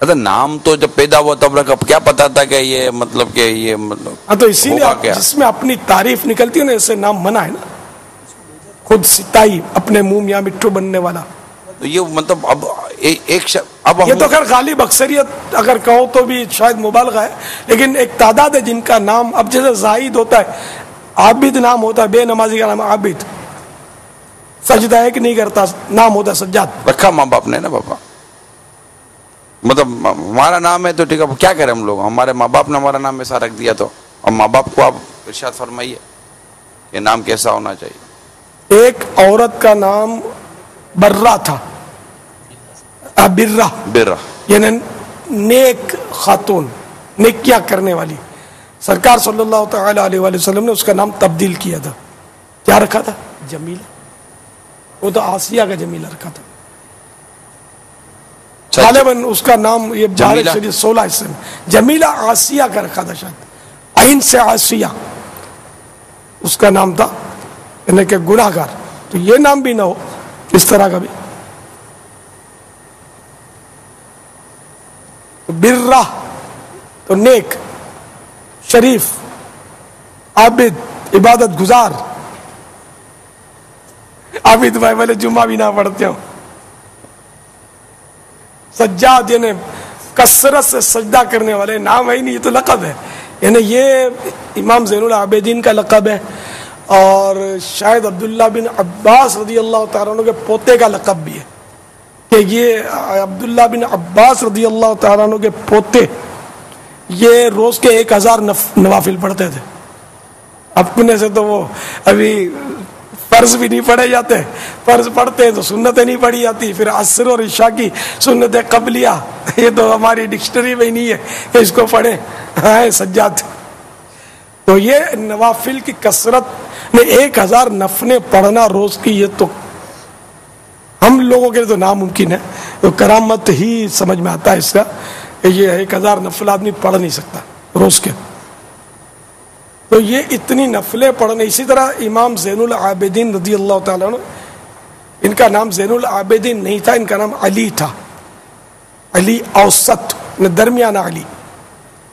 اچھا نام تو جب پیدا ہوا تب رکھا، کیا پتا تھا کہ یہ مطلب کہ یہ مطلب ہاں تو اسی لیے ہوگا کیا؟ جس میں اپنی تعریف نکلتی ہے نا اسے نام منع ہے نا. خود ستائی، اپنے منہ میاں مٹھو بننے والا. تو یہ مطلب اب ایک اب یہ تو خیر غالب اکثریت اگر کہو تو بھی شاید مبالغہ ہے، لیکن ایک تعداد ہے جن کا نام، اب جیسے زاہد ہوتا ہے، عابد نام ہوتا ہے، بے نمازی کا نام عابد، سجدہ ایک نہیں کرتا نام ہوتا ہے سجاد. رکھا ماں باپ نے نا بابا، مطلب ہمارا نام ہے تو ٹھیک ہے، کیا کریں ہم لوگ، ہمارے ماں باپ نے ہمارا نام ایسا رکھ دیا تو اب ماں باپ کو آپ ارشاد فرمائیے کہ نام کیسا ہونا چاہیے. ایک عورت کا نام برہ تھا، برہ برہ یعنی نیک خاتون، نیکیاں کرنے والی. سرکار صلی اللہ تعالی علیہ وآلہ وسلم نے اس کا نام تبدیل کیا تھا. کیا رکھا تھا؟ جمیلہ. وہ تو آسیہ کا جمیلہ رکھا تھا. غالباً اس کا نام یہ بخاری شریف 16 حصے میں جمیلہ آسیہ کا رکھا تھا، شاید عین سے آسیہ اس کا نام تھا، یعنی کہ گناہ گار. تو یہ نام بھی نہ ہو اس طرح کا بھی. برہ تو نیک، شریف، عابد، عبادت گزار. عابد بھائی والے جمعہ بھی نہ پڑھتے ہو. سجاد یعنی کثرت سے سجدہ کرنے والے، نام ہے ہی نہیں، یہ تو لقب ہے. یعنی یہ امام زین العابدین کا لقب ہے، اور شاید عبداللہ بن عباس رضی اللہ تعالیٰ عنہ کے پوتے کا لقب بھی ہے کہ یہ عبداللہ بن عباس رضی اللہ تعالیٰ عنہ کے پوتے یہ روز کے 1000 نوافل پڑھتے تھے. اپنے سے تو وہ ابھی فرض بھی نہیں پڑھے جاتے، فرض پڑھتے ہیں تو سنتیں نہیں پڑھی جاتی، پھر عصر اور عشاء کی سنت قبلیہ یہ تو ہماری ڈکشنری میں ہی نہیں ہے کہ اس کو پڑھیں. ہاں سجاد. تو یہ نوافل کی کثرت میں 1000 نفلیں پڑھنا روز کی، یہ تو ہم لوگوں کے لیے تو ناممکن ہے. تو کرامت ہی سمجھ میں آتا ہے اس کا کہ یہ 1000 نفل آدمی پڑھ نہیں سکتا روز کے. تو یہ اتنی نفلیں پڑھنے. اسی طرح امام زین العابدین رضی اللہ تعالیٰ عنہ، ان کا نام زین العابدین نہیں تھا، ان کا نام علی تھا، علی اوسط، درمیانہ علی.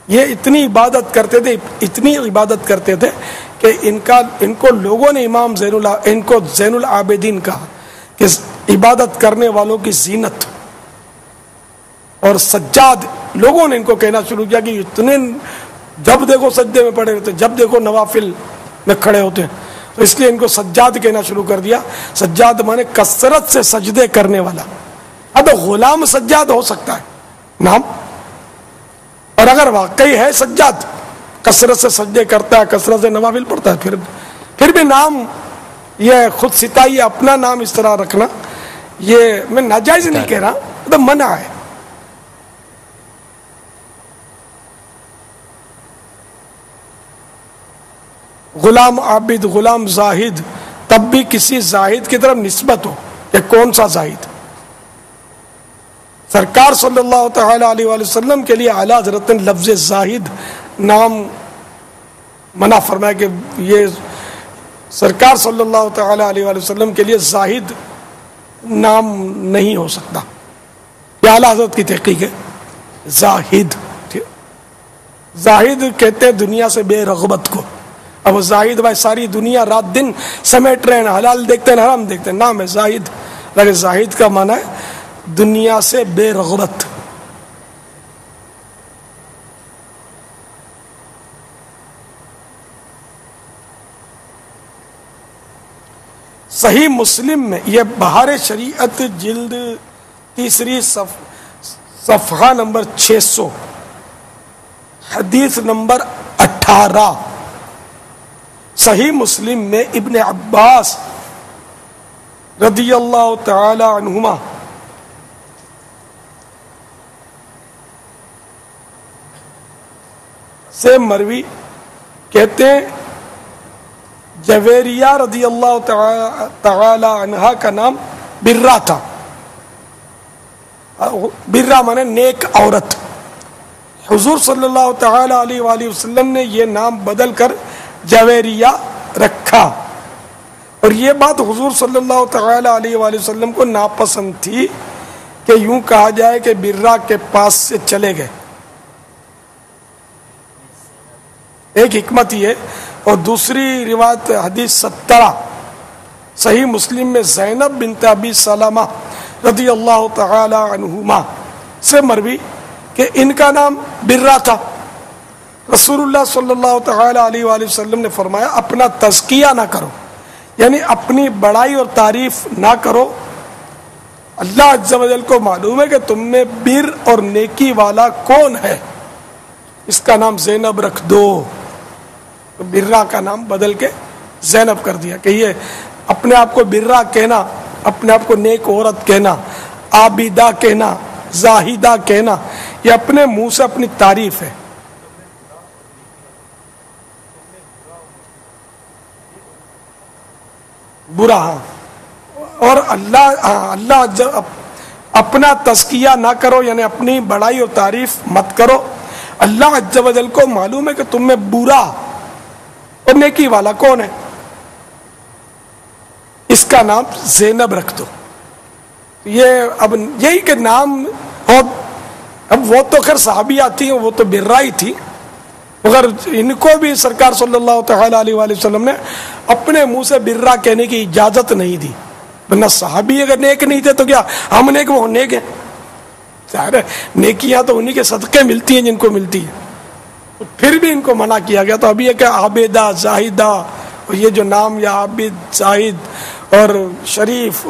یہ اتنی عبادت کرتے تھے، اتنی عبادت کرتے تھے کہ ان کو لوگوں نے ان کو زین العابدین کہا کہ عبادت کرنے والوں کی زینت. اور سجاد لوگوں نے ان کو کہنا شروع کیا کہ اتنے جب دیکھو سجدے میں پڑے ہوتے، جب دیکھو نوافل میں کھڑے ہوتے ہیں، تو اس لیے ان کو سجاد کہنا شروع کر دیا. سجاد مانے کثرت سے سجدے کرنے والا. اب غلام سجاد ہو سکتا ہے نام، اور اگر واقعی ہے سجاد، کثرت سے سجدے کرتا ہے، کثرت سے نوافل پڑھتا ہے، پھر بھی نام یہ خود ستائی اپنا نام اس طرح رکھنا یہ میں ناجائز نہیں کہہ رہا، تو منع ہے. غلام عابد، غلام زاہد، تب بھی کسی زاہد کی طرف نسبت ہو کہ کون سا زاہد. سرکار صلی اللہ تعالی علیہ وآلہ وسلم کے لیے اعلیٰ حضرت نے لفظ زاہد نام منع فرمایا کہ یہ سرکار صلی اللہ تعالی علیہ وآلہ وسلم کے لیے زاہد نام نہیں ہو سکتا. یہ اعلیٰ حضرت کی تحقیق ہے. زاہد کہتے ہیں دنیا سے بے رغبت کو. اب زاہد بھائی ساری دنیا رات دن سمیٹ رہے ہیں، حلال دیکھتے ہیں حرام دیکھتے ہیں، نام ہے زاہد. لیکن زاہد کا معنی ہے دنیا سے بے رغبت. صحیح مسلم میں یہ بہار شریعت جلد 3 صفحہ نمبر 600 حدیث نمبر 18. صحیح مسلم میں ابن عباس رضی اللہ تعالی عنہما سے مروی کہتے ہیں جویریہ رضی اللہ تعالی عنہا کا نام برہ تھا. برہ مانے نیک عورت. حضور صلی اللہ تعالی علیہ وآلہ وسلم نے یہ نام بدل کر جویریہ رکھا، اور یہ بات حضور صلی اللہ تعالی علیہ وآلہ وسلم کو ناپسند تھی کہ یوں کہا جائے کہ برا کے پاس سے چلے گئے. ایک حکمت یہ. اور دوسری روایت حدیث 17 صحیح مسلم میں زینب بنت ابی سلمہ رضی اللہ تعالی عنہما سے مروی کہ ان کا نام برا تھا. رسول اللہ صلی اللہ تعالی علیہ وآلہ وسلم نے فرمایا اپنا تزکیہ نہ کرو، یعنی اپنی بڑائی اور تعریف نہ کرو. اللہ عز و جل کو معلوم ہے کہ تم میں بر اور نیکی والا کون ہے، اس کا نام زینب رکھ دو. برا کا نام بدل کے زینب کر دیا کہ یہ اپنے آپ کو برا کہنا، اپنے آپ کو نیک عورت کہنا، عابدہ کہنا، زاہدہ کہنا، یہ اپنے منہ سے اپنی تعریف ہے. برا. ہاں. اور اللہ اپنا تزکیہ نہ کرو، یعنی اپنی بڑائی اور تعریف مت کرو. اللہ عز و جل کو معلوم ہے کہ تم میں برا اور نیکی والا کون ہے، اس کا نام زینب رکھ دو. یہ اب یہی کہ نام، اور اب وہ تو خیر صحابیہ تھی، وہ تو برا ہی تھی، مگر ان کو بھی سرکار صلی اللہ تعالی علیہ وآلہ وسلم نے اپنے منہ سے برا کہنے کی اجازت نہیں دی. ورنہ صحابی اگر نیک نہیں تھے تو کیا ہم نیک، وہ نیک ہیں. نیکیاں تو انہی کے صدقے ملتی ہیں جن کو ملتی ہیں، پھر بھی ان کو منع کیا گیا. تو ابھی یہ کہ عابدہ، زاہدہ، اور یہ جو نام یا عابد، زاہد اور شریف،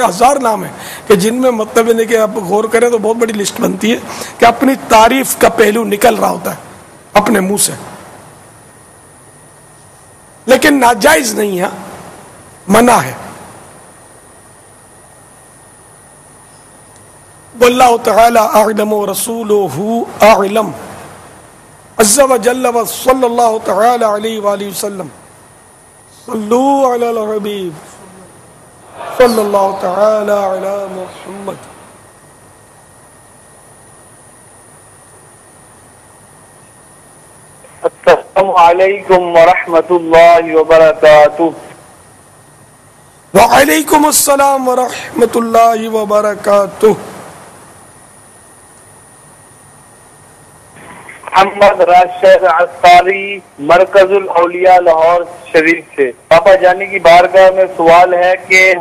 ہزار نام ہیں کہ جن میں مطلب ہے کہ آپ غور کریں تو بہت بڑی لسٹ بنتی ہے کہ اپنی تعریف کا پہلو نکل رہا ہوتا ہے اپنے منہ سے. لیکن ناجائز نہیں ہے، منع ہے. واللہ تعالی اعلم ورسولہ اعلم عز وجل وصلی اللہ تعالی علیہ وآلہ وسلم. صلو علی الحبیب صلی اللہ تعالی علی محمد. السلام علیکم ورحمۃ اللہ وبرکاتہ. وعلیکم السلام ورحمۃ اللہ وبرکاتہ. محمد راشد عطاری، مرکز الاولیاء لاہور شریف سے. پاپا جانی کی بارگاہ میں سوال ہے کہ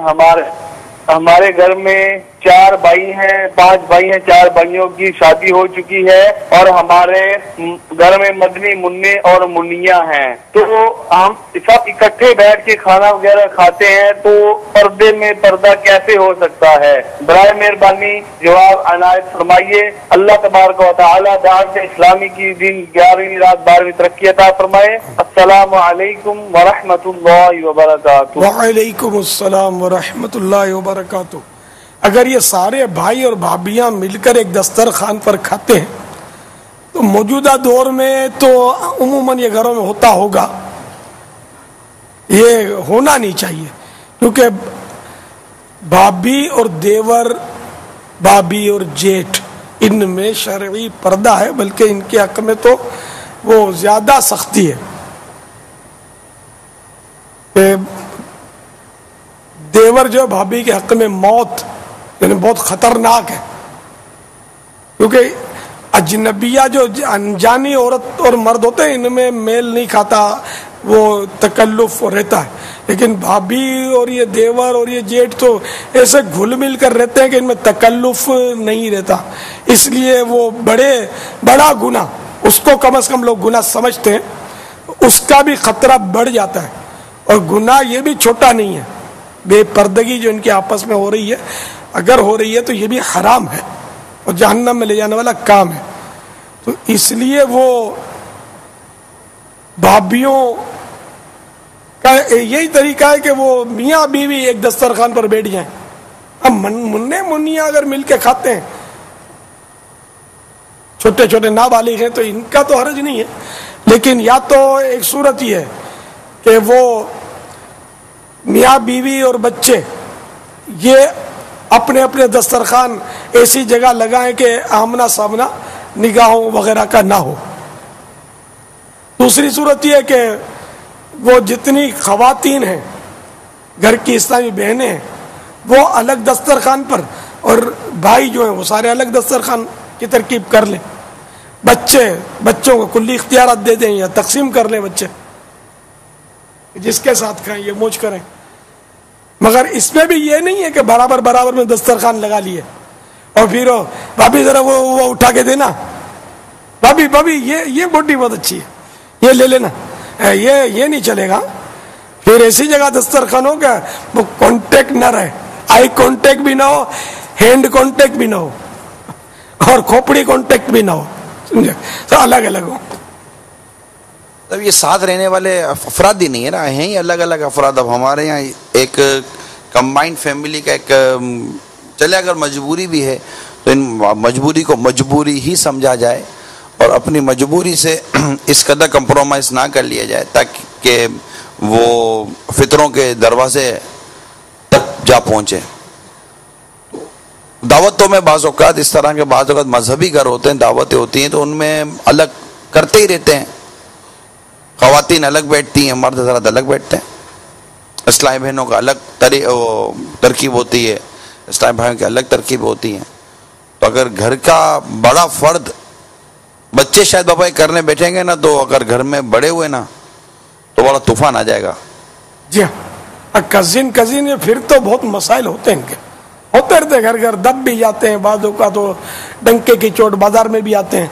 ہمارے گھر میں 4 بھائی ہیں، 5 بھائی ہیں، 4 بھائیوں کی شادی ہو چکی ہے اور ہمارے گھر میں مدنی منع اور منیاں ہیں. تو ہم سب اکٹھے بیٹھ کے کھانا وغیرہ کھاتے ہیں، تو پردے میں پردہ کیسے ہو سکتا ہے؟ برائے مہربانی جواب عنایت فرمائیے. اللہ تبارک و تعالی دعوت اسلامی کی دن 11ویں رات 12ویں ترقی عطا فرمائے. السلام علیکم ورحمۃ اللہ وبرکاتہ. وعلیکم السلام ورحمۃ اللہ وبرکاتہ. اگر یہ سارے بھائی اور بھابیاں مل کر ایک دسترخوان پر کھاتے ہیں تو موجودہ دور میں تو عموماً یہ گھروں میں ہوتا ہوگا، یہ ہونا نہیں چاہیے، کیونکہ بھابی اور دیور، بھابی اور جیٹھ، ان میں شرعی پردہ ہے، بلکہ ان کے حق میں تو وہ زیادہ سختی ہے. دیور جو بھابی کے حق میں موت، یعنی بہت خطرناک ہے، کیونکہ اجنبیہ جو انجانی عورت اور مرد ہوتے ہیں ان میں میل نہیں کھاتا، وہ تکلف رہتا ہے. لیکن بھابی اور یہ دیور اور یہ جیٹھ تو ایسے گھل مل کر رہتے ہیں کہ ان میں تکلف نہیں رہتا. اس لیے وہ بڑا گناہ، اس کو کم از کم لوگ گناہ سمجھتے ہیں، اس کا بھی خطرہ بڑھ جاتا ہے. اور گناہ یہ بھی چھوٹا نہیں ہے، بے پردگی جو ان کے آپس میں ہو رہی ہے، اگر ہو رہی ہے تو یہ بھی حرام ہے اور جہنم میں لے جانے والا کام ہے. تو اس لیے وہ بھابیوں کا یہی طریقہ ہے کہ وہ میاں بیوی ایک دسترخوان پر بیٹھ جائیں. اب منع منیا اگر مل کے کھاتے ہیں، چھوٹے چھوٹے نابالغ ہیں، تو ان کا تو حرج نہیں ہے. لیکن یا تو ایک صورت یہ ہے کہ وہ میاں بیوی اور بچے یہ اپنے اپنے دسترخوان ایسی جگہ لگائیں کہ آمنا سامنا نگاہوں وغیرہ کا نہ ہو. دوسری صورت یہ ہے کہ وہ جتنی خواتین ہیں گھر کی اسلامی بہنیں ہیں وہ الگ دسترخوان پر اور بھائی جو ہیں وہ سارے الگ دسترخوان کی ترکیب کر لیں، بچوں کو کلی اختیارات دے دیں یا تقسیم کر لیں، بچے جس کے ساتھ کھائیں یہ موج کریں. مگر اس میں بھی یہ نہیں ہے کہ برابر برابر میں دسترخوان لگا لیے اور پھر بھابھی ذرا وہ اٹھا کے دینا، بھابھی یہ بوٹی بہت اچھی ہے یہ لے لینا، یہ نہیں چلے گا. پھر ایسی جگہ دسترخوان ہو کہ وہ کانٹیکٹ نہ رہے، آئی کانٹیکٹ بھی نہ ہو، ہینڈ کانٹیکٹ بھی نہ ہو اور کھوپڑی کانٹیکٹ بھی نہ ہو، سمجھے، تو الگ الگ ہو. اب یہ ساتھ رہنے والے افراد ہی نہیں ہے نا، ہیں ہی الگ الگ افراد. اب ہمارے یہاں ایک کمبائنڈ فیملی کا ایک چلے، اگر مجبوری بھی ہے تو ان مجبوری کو مجبوری ہی سمجھا جائے اور اپنی مجبوری سے اس قدر کمپرومائز نہ کر لیا جائے تاکہ وہ فطروں کے دروازے تک جا پہنچے. دعوتوں میں بعض اوقات اس طرح کے بعض اوقات مذہبی گھر ہوتے ہیں، دعوتیں ہوتی ہیں تو ان میں الگ کرتے ہی رہتے ہیں. خواتین الگ بیٹھتی ہیں، مرد حضرات الگ بیٹھتے ہیں. اسلامی بہنوں کا الگ ترکیب ہوتی ہے، اسلامی بھائیوں کی الگ ترکیب ہوتی ہیں. تو اگر گھر کا بڑا فرد، بچے شاید بابا کرنے بیٹھیں گے نا، تو اگر گھر میں بڑے ہوئے نا تو بڑا طوفان آ جائے گا. جی ہاں، کزن پھر تو بہت مسائل ہوتے ہیں ان کے، ہوتے رہتے گھر دب بھی جاتے ہیں، بعضوں کا تو ڈنکے کی چوٹ بازار میں بھی آتے ہیں.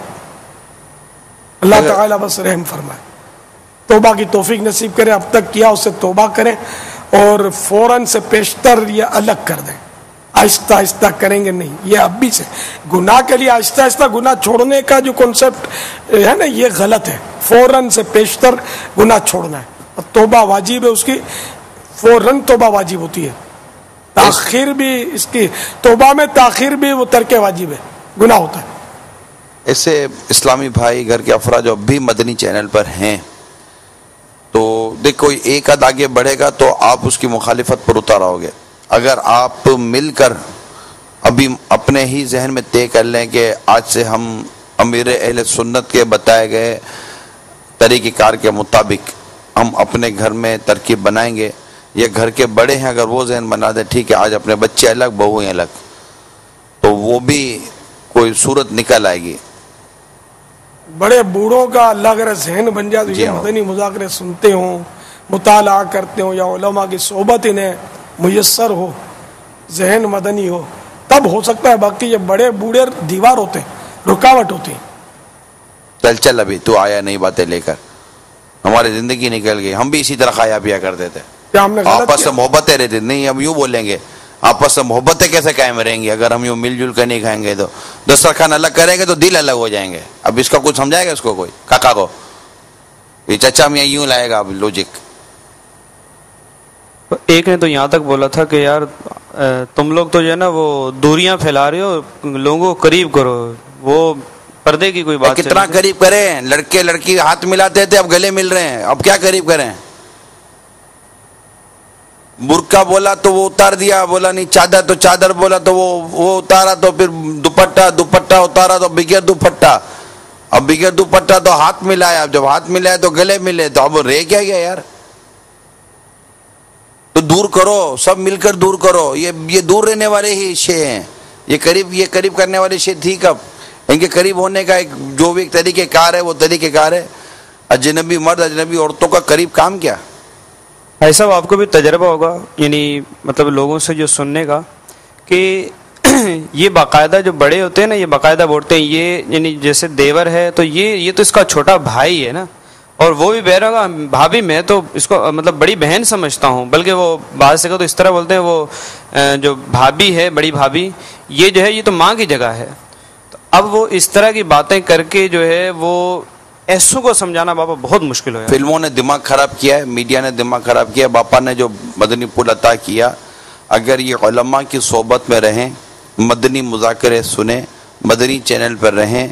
اللہ تعالیٰ بس رحم فرمائے، توبہ کی توفیق نصیب کرے. اب تک کیا اس سے توبہ کریں اور فوراً سے پیشتر یہ الگ کر دیں. آہستہ آہستہ کریں گے نہیں، یہ اب بھی سے گناہ کے لیے آہستہ آہستہ گناہ چھوڑنے کا جو کنسپٹ ہے نا یہ غلط ہے. فوراً سے پیشتر گناہ چھوڑنا ہے، توبہ واجب ہے، اس کی فوراً توبہ واجب ہوتی ہے. تاخیر بھی اس کی توبہ میں تاخیر بھی وہ ترک واجب ہے، گناہ ہوتا ہے. ایسے اسلامی بھائی گھر کے افراد جو اب بھی مدنی چینل پر ہیں تو دیکھو ایک آدھ آگے بڑھے گا تو آپ اس کی مخالفت پر اتر آؤ گے. اگر آپ مل کر ابھی اپنے ہی ذہن میں طے کر لیں کہ آج سے ہم امیر اہل سنت کے بتائے گئے طریقہ کار کے مطابق ہم اپنے گھر میں ترکیب بنائیں گے، یا گھر کے بڑے ہیں اگر وہ ذہن بنا دیں ٹھیک ہے آج اپنے بچے الگ بہویں الگ، تو وہ بھی کوئی صورت نکل آئے گی. بڑے بوڑھوں کا اللہ کرے ذہن بن جائے تو یہ مدنی مذاکرے سنتے ہوں، مطالعہ کرتے ہوں، یا علماء کی صحبت انہیں میسر ہو، ذہن مدنی ہو، تب ہو سکتا ہے. باقی یہ بڑے بوڑھے دیوار ہوتے ہیں، رکاوٹ ہوتی ہے. چل ابھی تو آیا نئی باتیں لے کر، ہماری زندگی نکل گئی، ہم بھی اسی طرح کھایا پیا کرتے تھے، آپس سے محبتیں رہتی. نہیں ہم یوں بولیں گے آپس سے محبتیں کیسے قائم رہیں گی اگر ہم یوں مل جل کر نہیں کھائیں گے؟ تو دسترخوان الگ کریں گے تو دل الگ ہو جائیں گے. اب اس کا کچھ سمجھائے گا اس کو کوئی کاکا کو؟ یہ چچا میاں یوں لائے گا اب لوجک. ایک نے تو یہاں تک بولا تھا کہ یار تم لوگ تو جو ہے نا وہ دوریاں پھیلا رہے ہو، لوگوں کو قریب کرو. وہ پردے کی کوئی بات کتنا قریب کریں؟ لڑکے لڑکی ہاتھ ملاتے تھے اب گلے مل رہے ہیں، اب کیا قریب کریں؟ برقع بولا تو وہ اتار دیا، بولا نہیں چادر تو چادر بولا تو وہ اتارا، تو پھر دوپٹہ اتارا تو بغیر دوپٹہ، اب بغیر دوپٹہ تو ہاتھ ملایا، اب جب ہاتھ ملایا تو گلے ملے، تو اب رہ کیا گیا یار؟ تو دور کرو، سب مل کر دور کرو. یہ دور رہنے والے ہی شے ہیں، یہ قریب کرنے والے شے تھی کب؟ ان کے قریب ہونے کا ایک جو بھی ایک طریقہ کار ہے وہ طریقہ کار ہے. اجنبی مرد اجنبی عورتوں کا قریب کام کیا؟ ایسا آپ کو بھی تجربہ ہوگا، یعنی مطلب لوگوں سے جو سننے کا، کہ یہ باقاعدہ جو بڑے ہوتے ہیں نا یہ باقاعدہ بولتے ہیں یہ یعنی جیسے دیور ہے تو یہ تو اس کا چھوٹا بھائی ہے نا، اور وہ بھی بہر ہوگا بھابھی میں تو اس کو مطلب بڑی بہن سمجھتا ہوں، بلکہ وہ بعض سے تو اس طرح بولتے ہیں وہ جو بھابھی ہے بڑی بھابھی یہ جو ہے یہ تو ماں کی جگہ ہے. تو اب وہ اس طرح کی باتیں کر کے جو ہے وہ ایسوں کو سمجھانا بابا بہت مشکل ہے. فلموں نے دماغ خراب کیا ہے، میڈیا نے دماغ خراب کیا، باپا نے جو مدنی پھول عطا کیا، اگر یہ علماء کی صحبت میں رہیں، مدنی مذاکرے سنیں، مدنی چینل پر رہیں،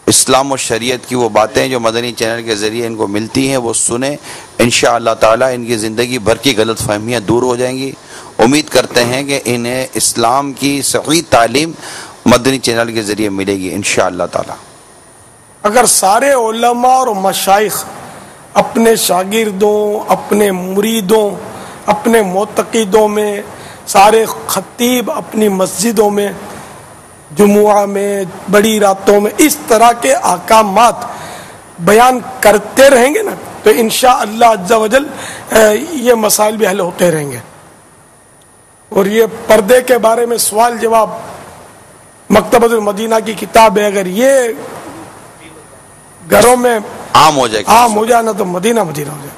اسلام و شریعت کی وہ باتیں جو مدنی چینل کے ذریعے ان کو ملتی ہیں وہ سنیں، انشاءاللہ تعالی ان کی زندگی بھر کی غلط فہمیاں دور ہو جائیں گی. امید کرتے ہیں کہ انہیں اسلام کی صحیح تعلیم مدنی چینل کے ذریعے ملے گی انشاءاللہ تعالی. اگر سارے علماء اور مشائخ اپنے شاگردوں، اپنے مریدوں، اپنے معتقدوں میں، سارے خطیب اپنی مسجدوں میں جمعہ میں بڑی راتوں میں اس طرح کے احکامات بیان کرتے رہیں گے نا تو انشاءاللہ عز و جل یہ مسائل بھی حل ہوتے رہیں گے. اور یہ پردے کے بارے میں سوال جواب مکتبۃ المدینہ کی کتاب ہے، اگر یہ گھروں میں عام ہو جائے نا تو مدینہ ہو جائے.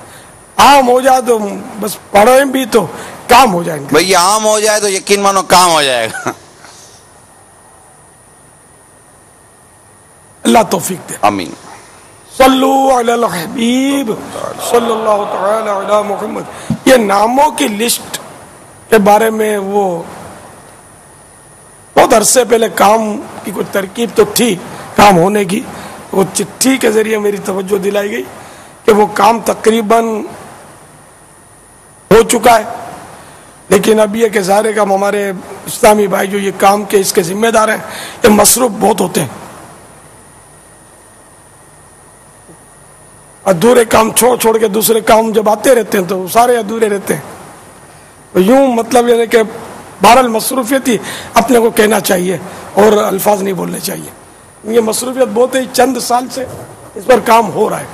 عام ہو جائے تو بس پڑھیں بھی تو کام ہو جائیں گے. بھئی عام ہو جائے تو یقین مانو کام ہو جائے گا. اللہ توفیق دے. آمین. صلو علی الحبیب صلی اللہ تعالی علی محمد. یہ ناموں کی لسٹ کے بارے میں وہ بہت عرصے پہلے کام کی کوئی ترکیب تو تھی کام ہونے کی، وہ چٹھی کے ذریعے میری توجہ دلائی گئی کہ وہ کام تقریباً ہو چکا ہے، لیکن اب یہ کہ ظاہر کام ہمارے اسلامی بھائی جو یہ کام کے اس کے ذمہ دار ہیں یہ مصروف بہت ہوتے ہیں، ادھورے کام چھوڑ کے دوسرے کام جب آتے رہتے ہیں تو سارے ادھورے رہتے ہیں. تو یوں مطلب یہ کہ بہرحال مصروفیت ہی اپنے کو کہنا چاہیے اور الفاظ نہیں بولنے چاہیے. یہ مصروفیت بہت ہی چند سال سے اس پر کام ہو رہا ہے.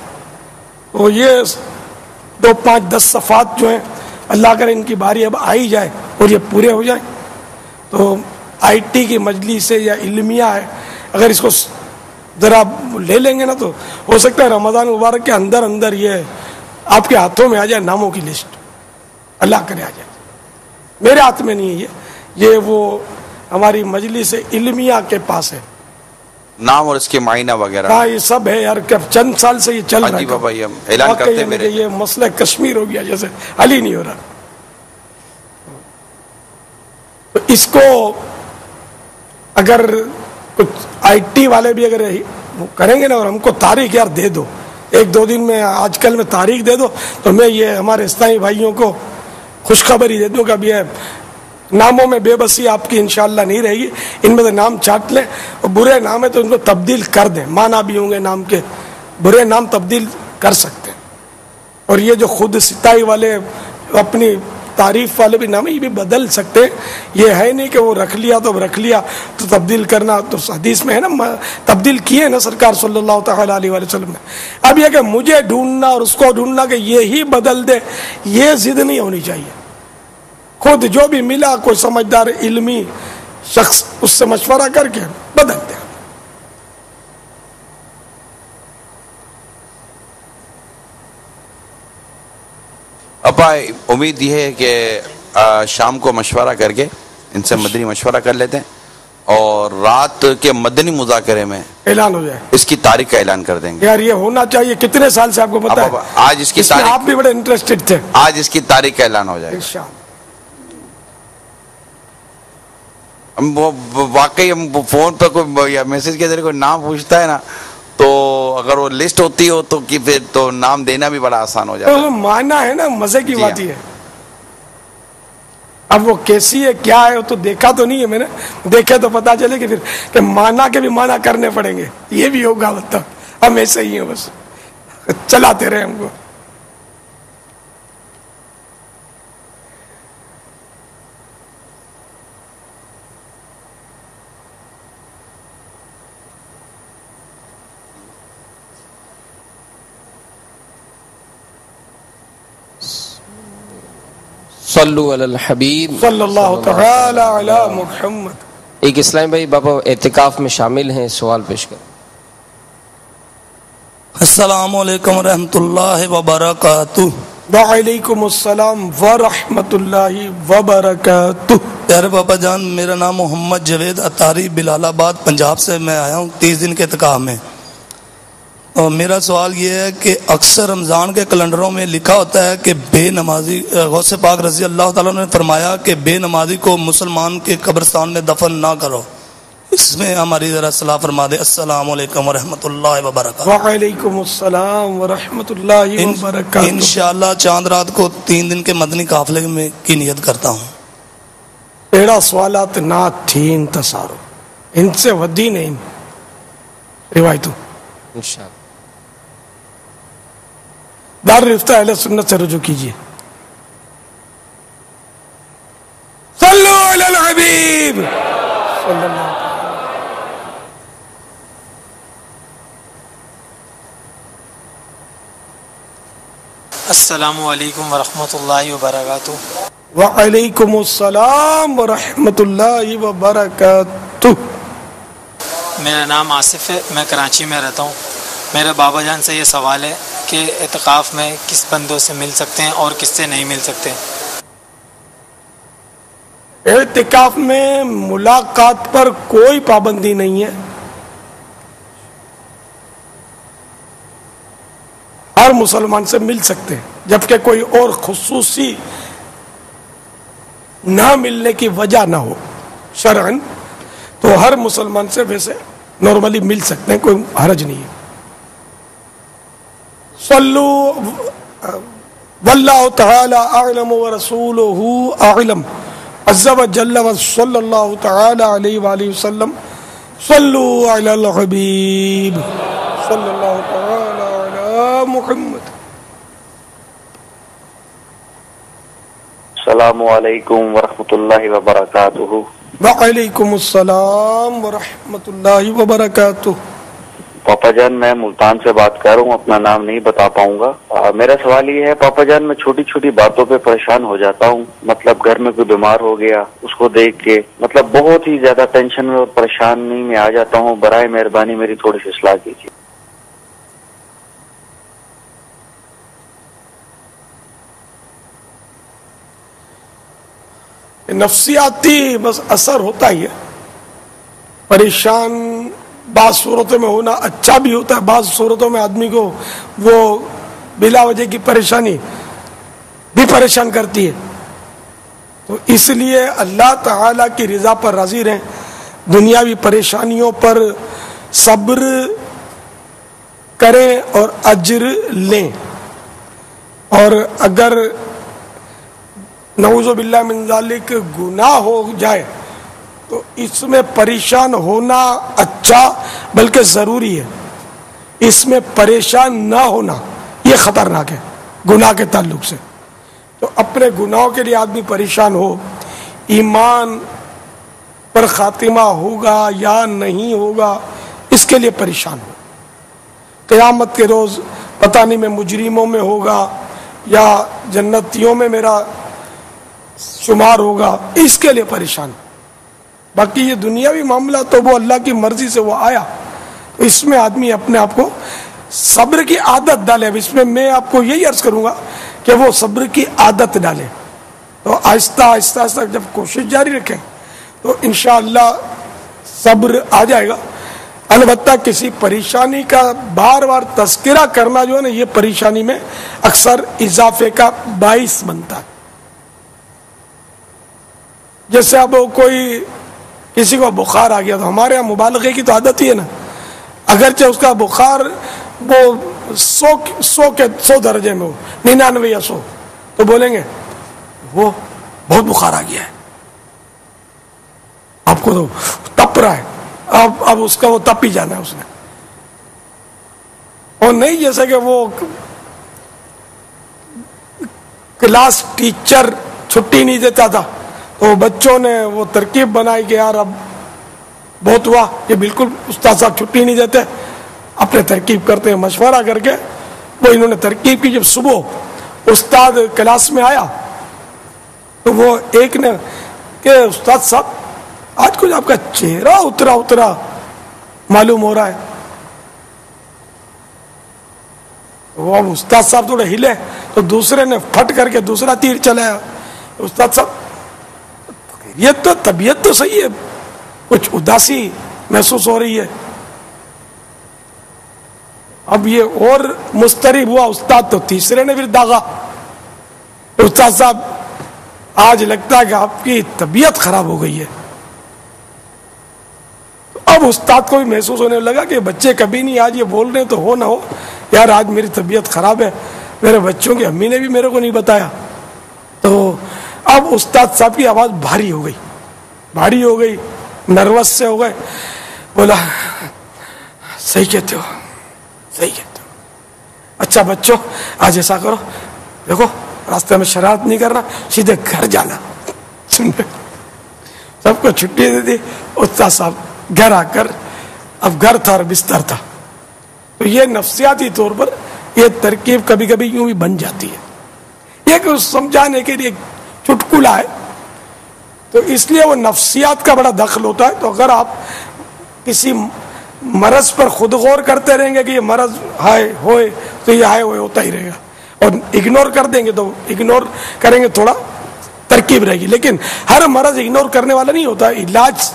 تو یہ 2, 5, 10 صفحات جو ہیں اللہ کرے ان کی باری اب آئی جائے اور یہ پورے ہو جائیں تو آئی ٹی کی مجلس ہے یا علمیہ ہے، اگر اس کو ذرا لے لیں گے نا تو ہو سکتا ہے رمضان مبارک کے اندر یہ آپ کے ہاتھوں میں آ جائے ناموں کی لسٹ. اللہ کرے آ جائے. میرے ہاتھ میں نہیں ہے یہ وہ ہماری مجلس علمیہ کے پاس ہے نام اور اس کے معائنہ وغیرہ. ہاں یہ سب ہے یار، چند سال سے یہ چل رہا ہے. بابا یہ اعلان کرتے ہیں میرے یہ مسئلہ کشمیر ہو گیا جیسے حل ہی نہیں ہو رہا. تو اس کو اگر کچھ آئی ٹی والے بھی اگر کریں گے نا اور ہم کو تاریخ یار دے دو 1-2 دن میں آج کل میں تاریخ دے دو تو میں یہ ہمارے اسلامی بھائیوں کو خوشخبری دے دوں کہ اب یہ ناموں میں بے بسی آپ کی انشاءاللہ نہیں رہے گی. ان میں سے نام چاٹ لیں اور برے نام ہے تو ان کو تبدیل کر دیں. معنی بھی ہوں گے نام کے، برے نام تبدیل کر سکتے ہیں. اور یہ جو خود ستائی والے اپنی تعریف والے بھی نام یہ بھی بدل سکتے ہیں. یہ ہے نہیں کہ وہ رکھ لیا تو تبدیل کرنا تو حدیث میں ہے نا، تبدیل کیے نا سرکار صلی اللہ تعالی علیہ وسلم نے. اب یہ کہ مجھے ڈھونڈنا اور اس کو ڈھونڈنا کہ یہی بدل دے، یہ ضد نہیں ہونی چاہیے. خود جو بھی ملا کوئی سمجھدار علمی شخص اس سے مشورہ کر کے بدل دے. ابا امید یہ ہے کہ شام کو مشورہ کر کے ان سے مدنی مشورہ کر لیتے ہیں اور رات کے مدنی مذاکرے میں اعلان ہو جائے، اس کی تاریخ کا اعلان کر دیں گے. یار یہ ہونا چاہیے. کتنے سال سے آپ کو پتا ہے؟ آج اس کی تاریخ، آپ بھی بڑے انٹرسٹڈ تھے. آج اس کی تاریخ کا اعلان ہو جائے. واقعی ہم فون پہ کوئی یا میسج کے ذریعے کوئی نام پوچھتا ہے نا تو اگر وہ لسٹ ہوتی ہو تو پھر تو نام دینا بھی بڑا آسان ہو جاتا ہے. معنی ہے نا، مزے کی بات ہی ہے. اب وہ کیسی ہے کیا ہے وہ تو دیکھا تو نہیں ہے میں نے، دیکھے تو پتا چلے کہ پھر کہ معنی کے بھی معنی کرنے پڑیں گے. یہ بھی ہوگا مطلب ہم ایسے ہی ہیں بس چلاتے رہے ہم کو. صلو علی الحبیب صلی اللہ تعالی علی محمد. ایک اسلام بھائی باپا اعتکاف میں شامل ہیں، سوال پیش کریں. السلام علیکم ورحمۃ اللہ وبرکاتہ. وعلیکم السلام ورحمۃ اللہ وبرکاتہ. پیارے پاپا جان، میرا نام محمد جاوید اتاری بلال آباد پنجاب سے میں آیا ہوں 30 دن کے اعتکاف میں. اور میرا سوال یہ ہے کہ اکثر رمضان کے کیلنڈروں میں لکھا ہوتا ہے کہ بے نمازی، غوث پاک رضی اللہ تعالیٰ نے فرمایا کہ بے نمازی کو مسلمان کے قبرستان میں دفن نہ کرو. اس میں ہماری ذرا صلاح فرما دے. السلام علیکم ورحمۃ اللہ وبرکاتہ. وعلیکم السلام ورحمۃ اللہ وبرکاتہ. انشاءاللہ چاند رات کو 3 دن کے مدنی قافلے میں کی نیت کرتا ہوں. پیڑا سوالات نہ تھین تصارو ان سے ودی نہیں روایتوں انشاءاللہ. دارالفتہ اہل سنت سے رجوع کیجیے. صلو علی الحبیب صلی اللہ علیہ وسلم. السلام علیکم ورحمۃ اللہ وبرکاتہ. وعلیکم السلام ورحمۃ اللہ وبرکاتہ. میرا نام آصف ہے, میں کراچی میں رہتا ہوں. میرے بابا جان سے یہ سوال ہے کہ اعتکاف میں کس بندوں سے مل سکتے ہیں اور کس سے نہیں مل سکتے؟ اعتکاف میں ملاقات پر کوئی پابندی نہیں ہے. ہر مسلمان سے مل سکتے ہیں, جبکہ کوئی اور خصوصی نہ ملنے کی وجہ نہ ہو شرعن, تو ہر مسلمان سے ویسے نارملی مل سکتے ہیں, کوئی حرج نہیں ہے. صلو واللہ تعالی اعلم ورسولہ اعلم عز وجل وصلی اللہ تعالی علیہ وآلہ وسلم. صلو علی الحبیب صلی اللہ تعالی علی محمد. السلام علیکم ورحمۃ اللہ وبرکاتہ. وعلیکم السلام ورحمۃ اللہ وبرکاتہ. پاپا جان, میں ملتان سے بات کر رہا ہوں, اپنا نام نہیں بتا پاؤں گا. میرا سوال یہ ہے پاپا جان, میں چھوٹی چھوٹی باتوں پہ پریشان ہو جاتا ہوں. مطلب گھر میں کوئی بیمار ہو گیا, اس کو دیکھ کے مطلب بہت ہی زیادہ ٹینشن میں اور پریشانی میں آ جاتا ہوں. برائے مہربانی میری تھوڑی سی اصلاح کیجیے. نفسیاتی بس اثر ہوتا ہی ہے. پریشان بعض صورتوں میں ہونا اچھا بھی ہوتا ہے, بعض صورتوں میں آدمی کو وہ بلا وجہ کی پریشانی بھی پریشان کرتی ہے. تو اس لیے اللہ تعالی کی رضا پر راضی رہیں, دنیاوی پریشانیوں پر صبر کریں اور اجر لیں. اور اگر نعوذ باللہ من ذالک گناہ ہو جائے تو اس میں پریشان ہونا اچھا بلکہ ضروری ہے. اس میں پریشان نہ ہونا یہ خطرناک ہے گناہ کے تعلق سے. تو اپنے گناہوں کے لیے آدمی پریشان ہو, ایمان پر خاتمہ ہوگا یا نہیں ہوگا اس کے لیے پریشان ہو. قیامت کے روز پتہ نہیں میں مجرموں میں ہوگا یا جنتیوں میں میرا شمار ہوگا, اس کے لیے پریشان. باقی یہ دنیاوی معاملہ تو وہ اللہ کی مرضی سے وہ آیا, اس میں آدمی اپنے آپ کو صبر کی عادت ڈالے. اس میں میں آپ کو یہی عرض کروں گا کہ وہ صبر کی عادت ڈالے. تو آہستہ آہستہ آہستہ جب کوشش جاری رکھیں تو انشاءاللہ صبر آ جائے گا. البتہ کسی پریشانی کا بار بار تذکرہ کرنا جو ہے نا, یہ پریشانی میں اکثر اضافے کا باعث بنتا ہے. جیسے اب کوئی کسی کو بخار آ گیا تو ہمارے یہاں مبالغے کی تو عادت ہی ہے نا, اگرچہ اس کا بخار وہ 100 درجے میں ہو, 99 یا 100, تو بولیں گے وہ بہت بخار آ گیا ہے, آپ کو تو تپ رہا ہے, اب اس کا وہ تپ ہی جانا ہے اس نے. اور نہیں جیسے کہ وہ کلاس ٹیچر چھٹی نہیں دیتا تھا تو بچوں نے وہ ترکیب بنائی کہ یار اب بہت ہوا, یہ بالکل استاد صاحب چھٹی نہیں دیتے, اپنے ترکیب کرتے ہیں. مشورہ کر کے وہ انہوں نے ترکیب کی. جب صبح استاد کلاس میں آیا تو وہ ایک نے کہ استاد صاحب آج کچھ آپ کا چہرہ اترا معلوم ہو رہا ہے. وہ استاد صاحب تھوڑے ہلے تو دوسرے نے پھٹ کر کے دوسرا تیر چلایا. استاد صاحب یہ تو طبیعت تو صحیح ہے, کچھ اداسی محسوس ہو رہی ہے. اب یہ اور مضطرب ہوا استاد, تو تیسرے نے پھر داغا, استاد صاحب آج لگتا ہے کہ آپ کی طبیعت خراب ہو گئی ہے. اب استاد کو بھی محسوس ہونے لگا کہ بچے کبھی نہیں آج یہ بول رہے تو ہو نہ ہو یار آج میری طبیعت خراب ہے, میرے بچوں کی امی نے بھی میرے کو نہیں بتایا. تو اب استاد صاحب کی آواز بھاری ہو گئی, نروس سے ہو گئے. بولا صحیح کہتے ہو, اچھا بچوں آج ایسا کرو, دیکھو راستے میں شرارت نہیں کرنا, سیدھے گھر جانا. سب کو چھٹی دے دی. استاد صاحب گھر آ کر, اب گھر تھا اور بستر تھا, تو یہ نفسیاتی طور پر یہ ترکیب کبھی کبھی یوں بھی بن جاتی ہے. یہ کہ سمجھانے کے لیے چٹکلا ہے, تو اس لیے وہ نفسیات کا بڑا دخل ہوتا ہے. تو اگر آپ کسی مرض پر خود غور کرتے رہیں گے کہ یہ مرض ہائے ہوئے تو یہ ہائے ہوئے ہوتا ہی رہے گا, اور اگنور کر دیں گے تو اگنور کریں گے تھوڑا ترکیب رہے گی. لیکن ہر مرض اگنور کرنے والا نہیں ہوتا, علاج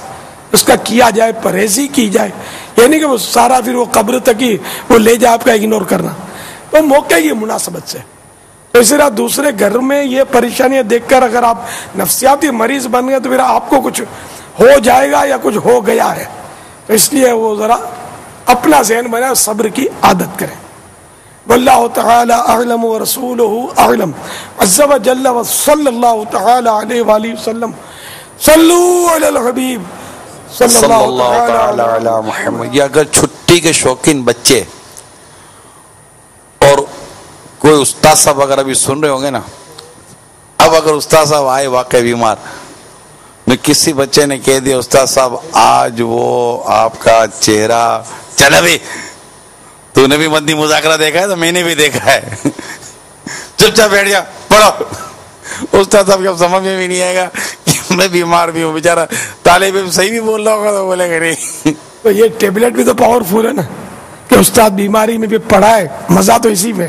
اس کا کیا جائے, پرہیزی کی جائے, یعنی کہ وہ سارا پھر وہ قبر تک ہی وہ لے جائے آپ کا اگنور کرنا. تو موقع ہی مناسبت سے. تو اسی طرح دوسرے گھر میں یہ پریشانیاں دیکھ کر اگر آپ نفسیاتی مریض بن گئے تو پھر آپ کو کچھ ہو جائے گا یا کچھ ہو گیا ہے. تو اس لیے وہ ذرا اپنا ذہن بنائے, صبر کی عادت کریں. واللہ تعالی اعلم ورسولہ اعلم عز وجل وصلی اللہ تعالی علیہ وآلہ وسلم. صلو علی الحبیب صلی اللہ تعالی علی محمد. یہ اگر چھٹی کے شوقین بچے اور کوئی استاد صاحب اگر ابھی سن رہے ہوں گے نا, اب اگر استاد صاحب آئے واقع بیمار, میں کسی بچے نے کہہ دیا استاد صاحب آج وہ آپ کا چہرہ چلا بھی, تو نے بھی مدنی مذاکرہ دیکھا ہے تو میں نے بھی دیکھا ہے, چپ چاپ بیٹھ جا پڑھو. استاد صاحب کو سمجھ میں بھی نہیں آئے گا کہ میں بیمار بھی ہوں, بیچارہ طالب علم صحیح بھی بول رہا ہوگا تو بولے گا نہیں. تو یہ ٹیبلٹ بھی تو پاورفل ہے نا کہ استاد بیماری میں بھی پڑھائے, مزہ تو اسی میں,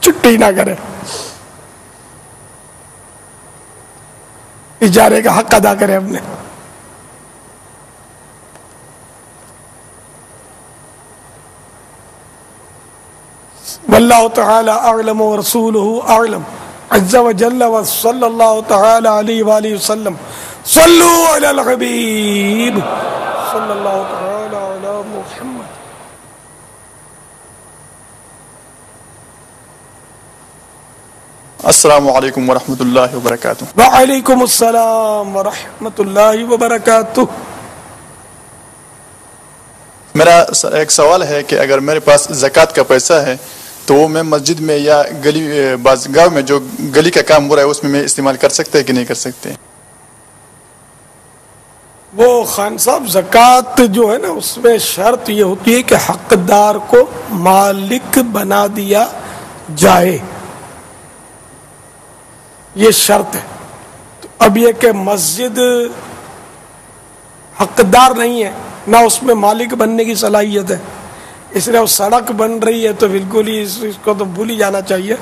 چھٹی نہ کرے, اجارے کا حق ادا کرے اپنے. واللہ تعالی اعلم ورسولہ اعلم عز وجل وصلی اللہ تعالی علیہ وآلہ وسلم. صلو علی الحبیب صلی اللہ تعالی علی محمد. السلام علیکم ورحمۃ اللہ وبرکاتہ. وعلیکم السلام ورحمۃ اللہ وبرکاتہ. میرا ایک سوال ہے کہ اگر میرے پاس زکوٰۃ کا پیسہ ہے تو وہ میں مسجد میں یا گلی گاؤں میں جو گلی کا کام ہو رہا ہے اس میں استعمال کر سکتے ہیں کہ نہیں کر سکتے؟ وہ خان صاحب زکوٰۃ جو ہے نا اس میں شرط یہ ہوتی ہے کہ حقدار کو مالک بنا دیا جائے, یہ شرط ہے. تو اب یہ کہ مسجد حقدار نہیں ہے, نہ اس میں مالک بننے کی صلاحیت ہے, اس لیے وہ سڑک بن رہی ہے تو بالکل ہی اس کو تو بھول ہی جانا چاہیے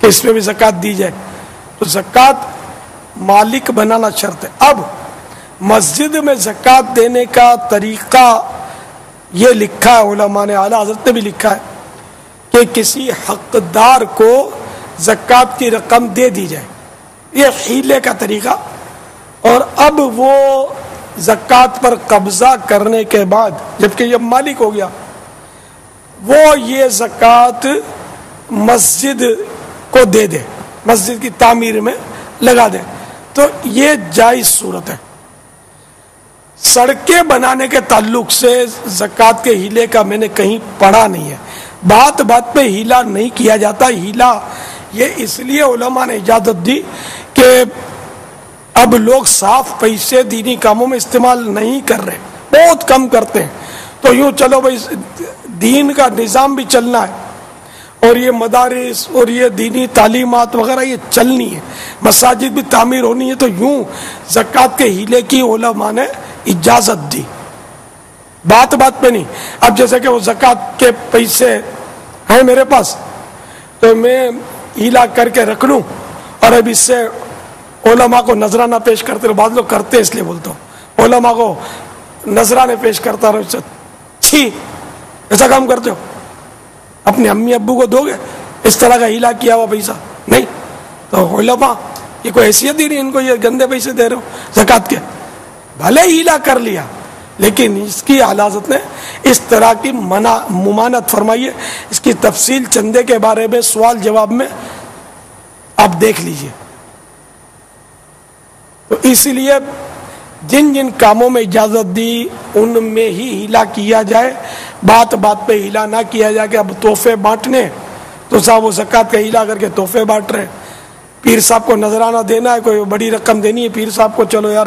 کہ اس میں بھی زکوٰۃ دی جائے. تو زکوٰۃ مالک بنانا شرط ہے. اب مسجد میں زکوٰۃ دینے کا طریقہ یہ لکھا ہے علماء نے, اعلیٰ حضرت نے بھی لکھا ہے کہ کسی حقدار کو زکوٰۃ کی رقم دے دی جائے, یہ حیلے کا طریقہ. اور اب وہ زکوٰۃ پر قبضہ کرنے کے بعد جبکہ یہ مالک ہو گیا, وہ یہ زکوٰۃ مسجد کو دے دے, مسجد کی تعمیر میں لگا دے, تو یہ جائز صورت ہے. سڑکیں بنانے کے تعلق سے زکوٰۃ کے ہیلے کا میں نے کہیں پڑھا نہیں ہے. بات بات پہ ہیلا نہیں کیا جاتا. ہیلا یہ اس لیے علماء نے اجازت دی کہ اب لوگ صاف پیسے دینی کاموں میں استعمال نہیں کر رہے, بہت کم کرتے ہیں. تو یوں چلو بھائی دین کا نظام بھی چلنا ہے اور یہ مدارس اور یہ دینی تعلیمات وغیرہ یہ چلنی ہے, مساجد بھی تعمیر ہونی ہے, تو یوں زکوٰۃ کے ہیلے کی علماء نے اجازت دی, بات بات پہ نہیں. اب جیسے کہ وہ زکوٰۃ کے پیسے ہیں میرے پاس تو میں ہیلا کر کے رکھ لوں اور اب اس سے علماء کو نذرانہ پیش کرتے رہو. بعض لوگ کرتے ہیں اس لیے بولتا ہوں, علماء کو نذرانے پیش کرتا رہو. چھی, ایسا کام کرتے ہو؟ اپنے امی ابو کو دو گے اس طرح کا ہیلا کیا ہوا پیسہ؟ نہیں. تو علماء یہ کوئی حیثیت ہی نہیں ان کو, یہ گندے پیسے دے رہے ہو زکوٰۃ کے. بھلے ہیلا کر لیا لیکن اس کی اعلیٰ حضرت نے اس طرح کی ممانعت فرمائی ہے. اس کی تفصیل چندے کے بارے میں سوال جواب میں آپ دیکھ لیجئے. تو اس لیے جن جن کاموں میں اجازت دی ان میں ہی ہیلا کیا جائے, بات بات پہ ہیلا نہ کیا جائے کہ اب تحفے بانٹنے تو صاحب وہ زکوٰۃ کا ہیلا کر کے تحفے بانٹ رہے ہیں. پیر صاحب کو نذرانہ دینا ہے, کوئی بڑی رقم دینی ہے پیر صاحب کو, چلو یار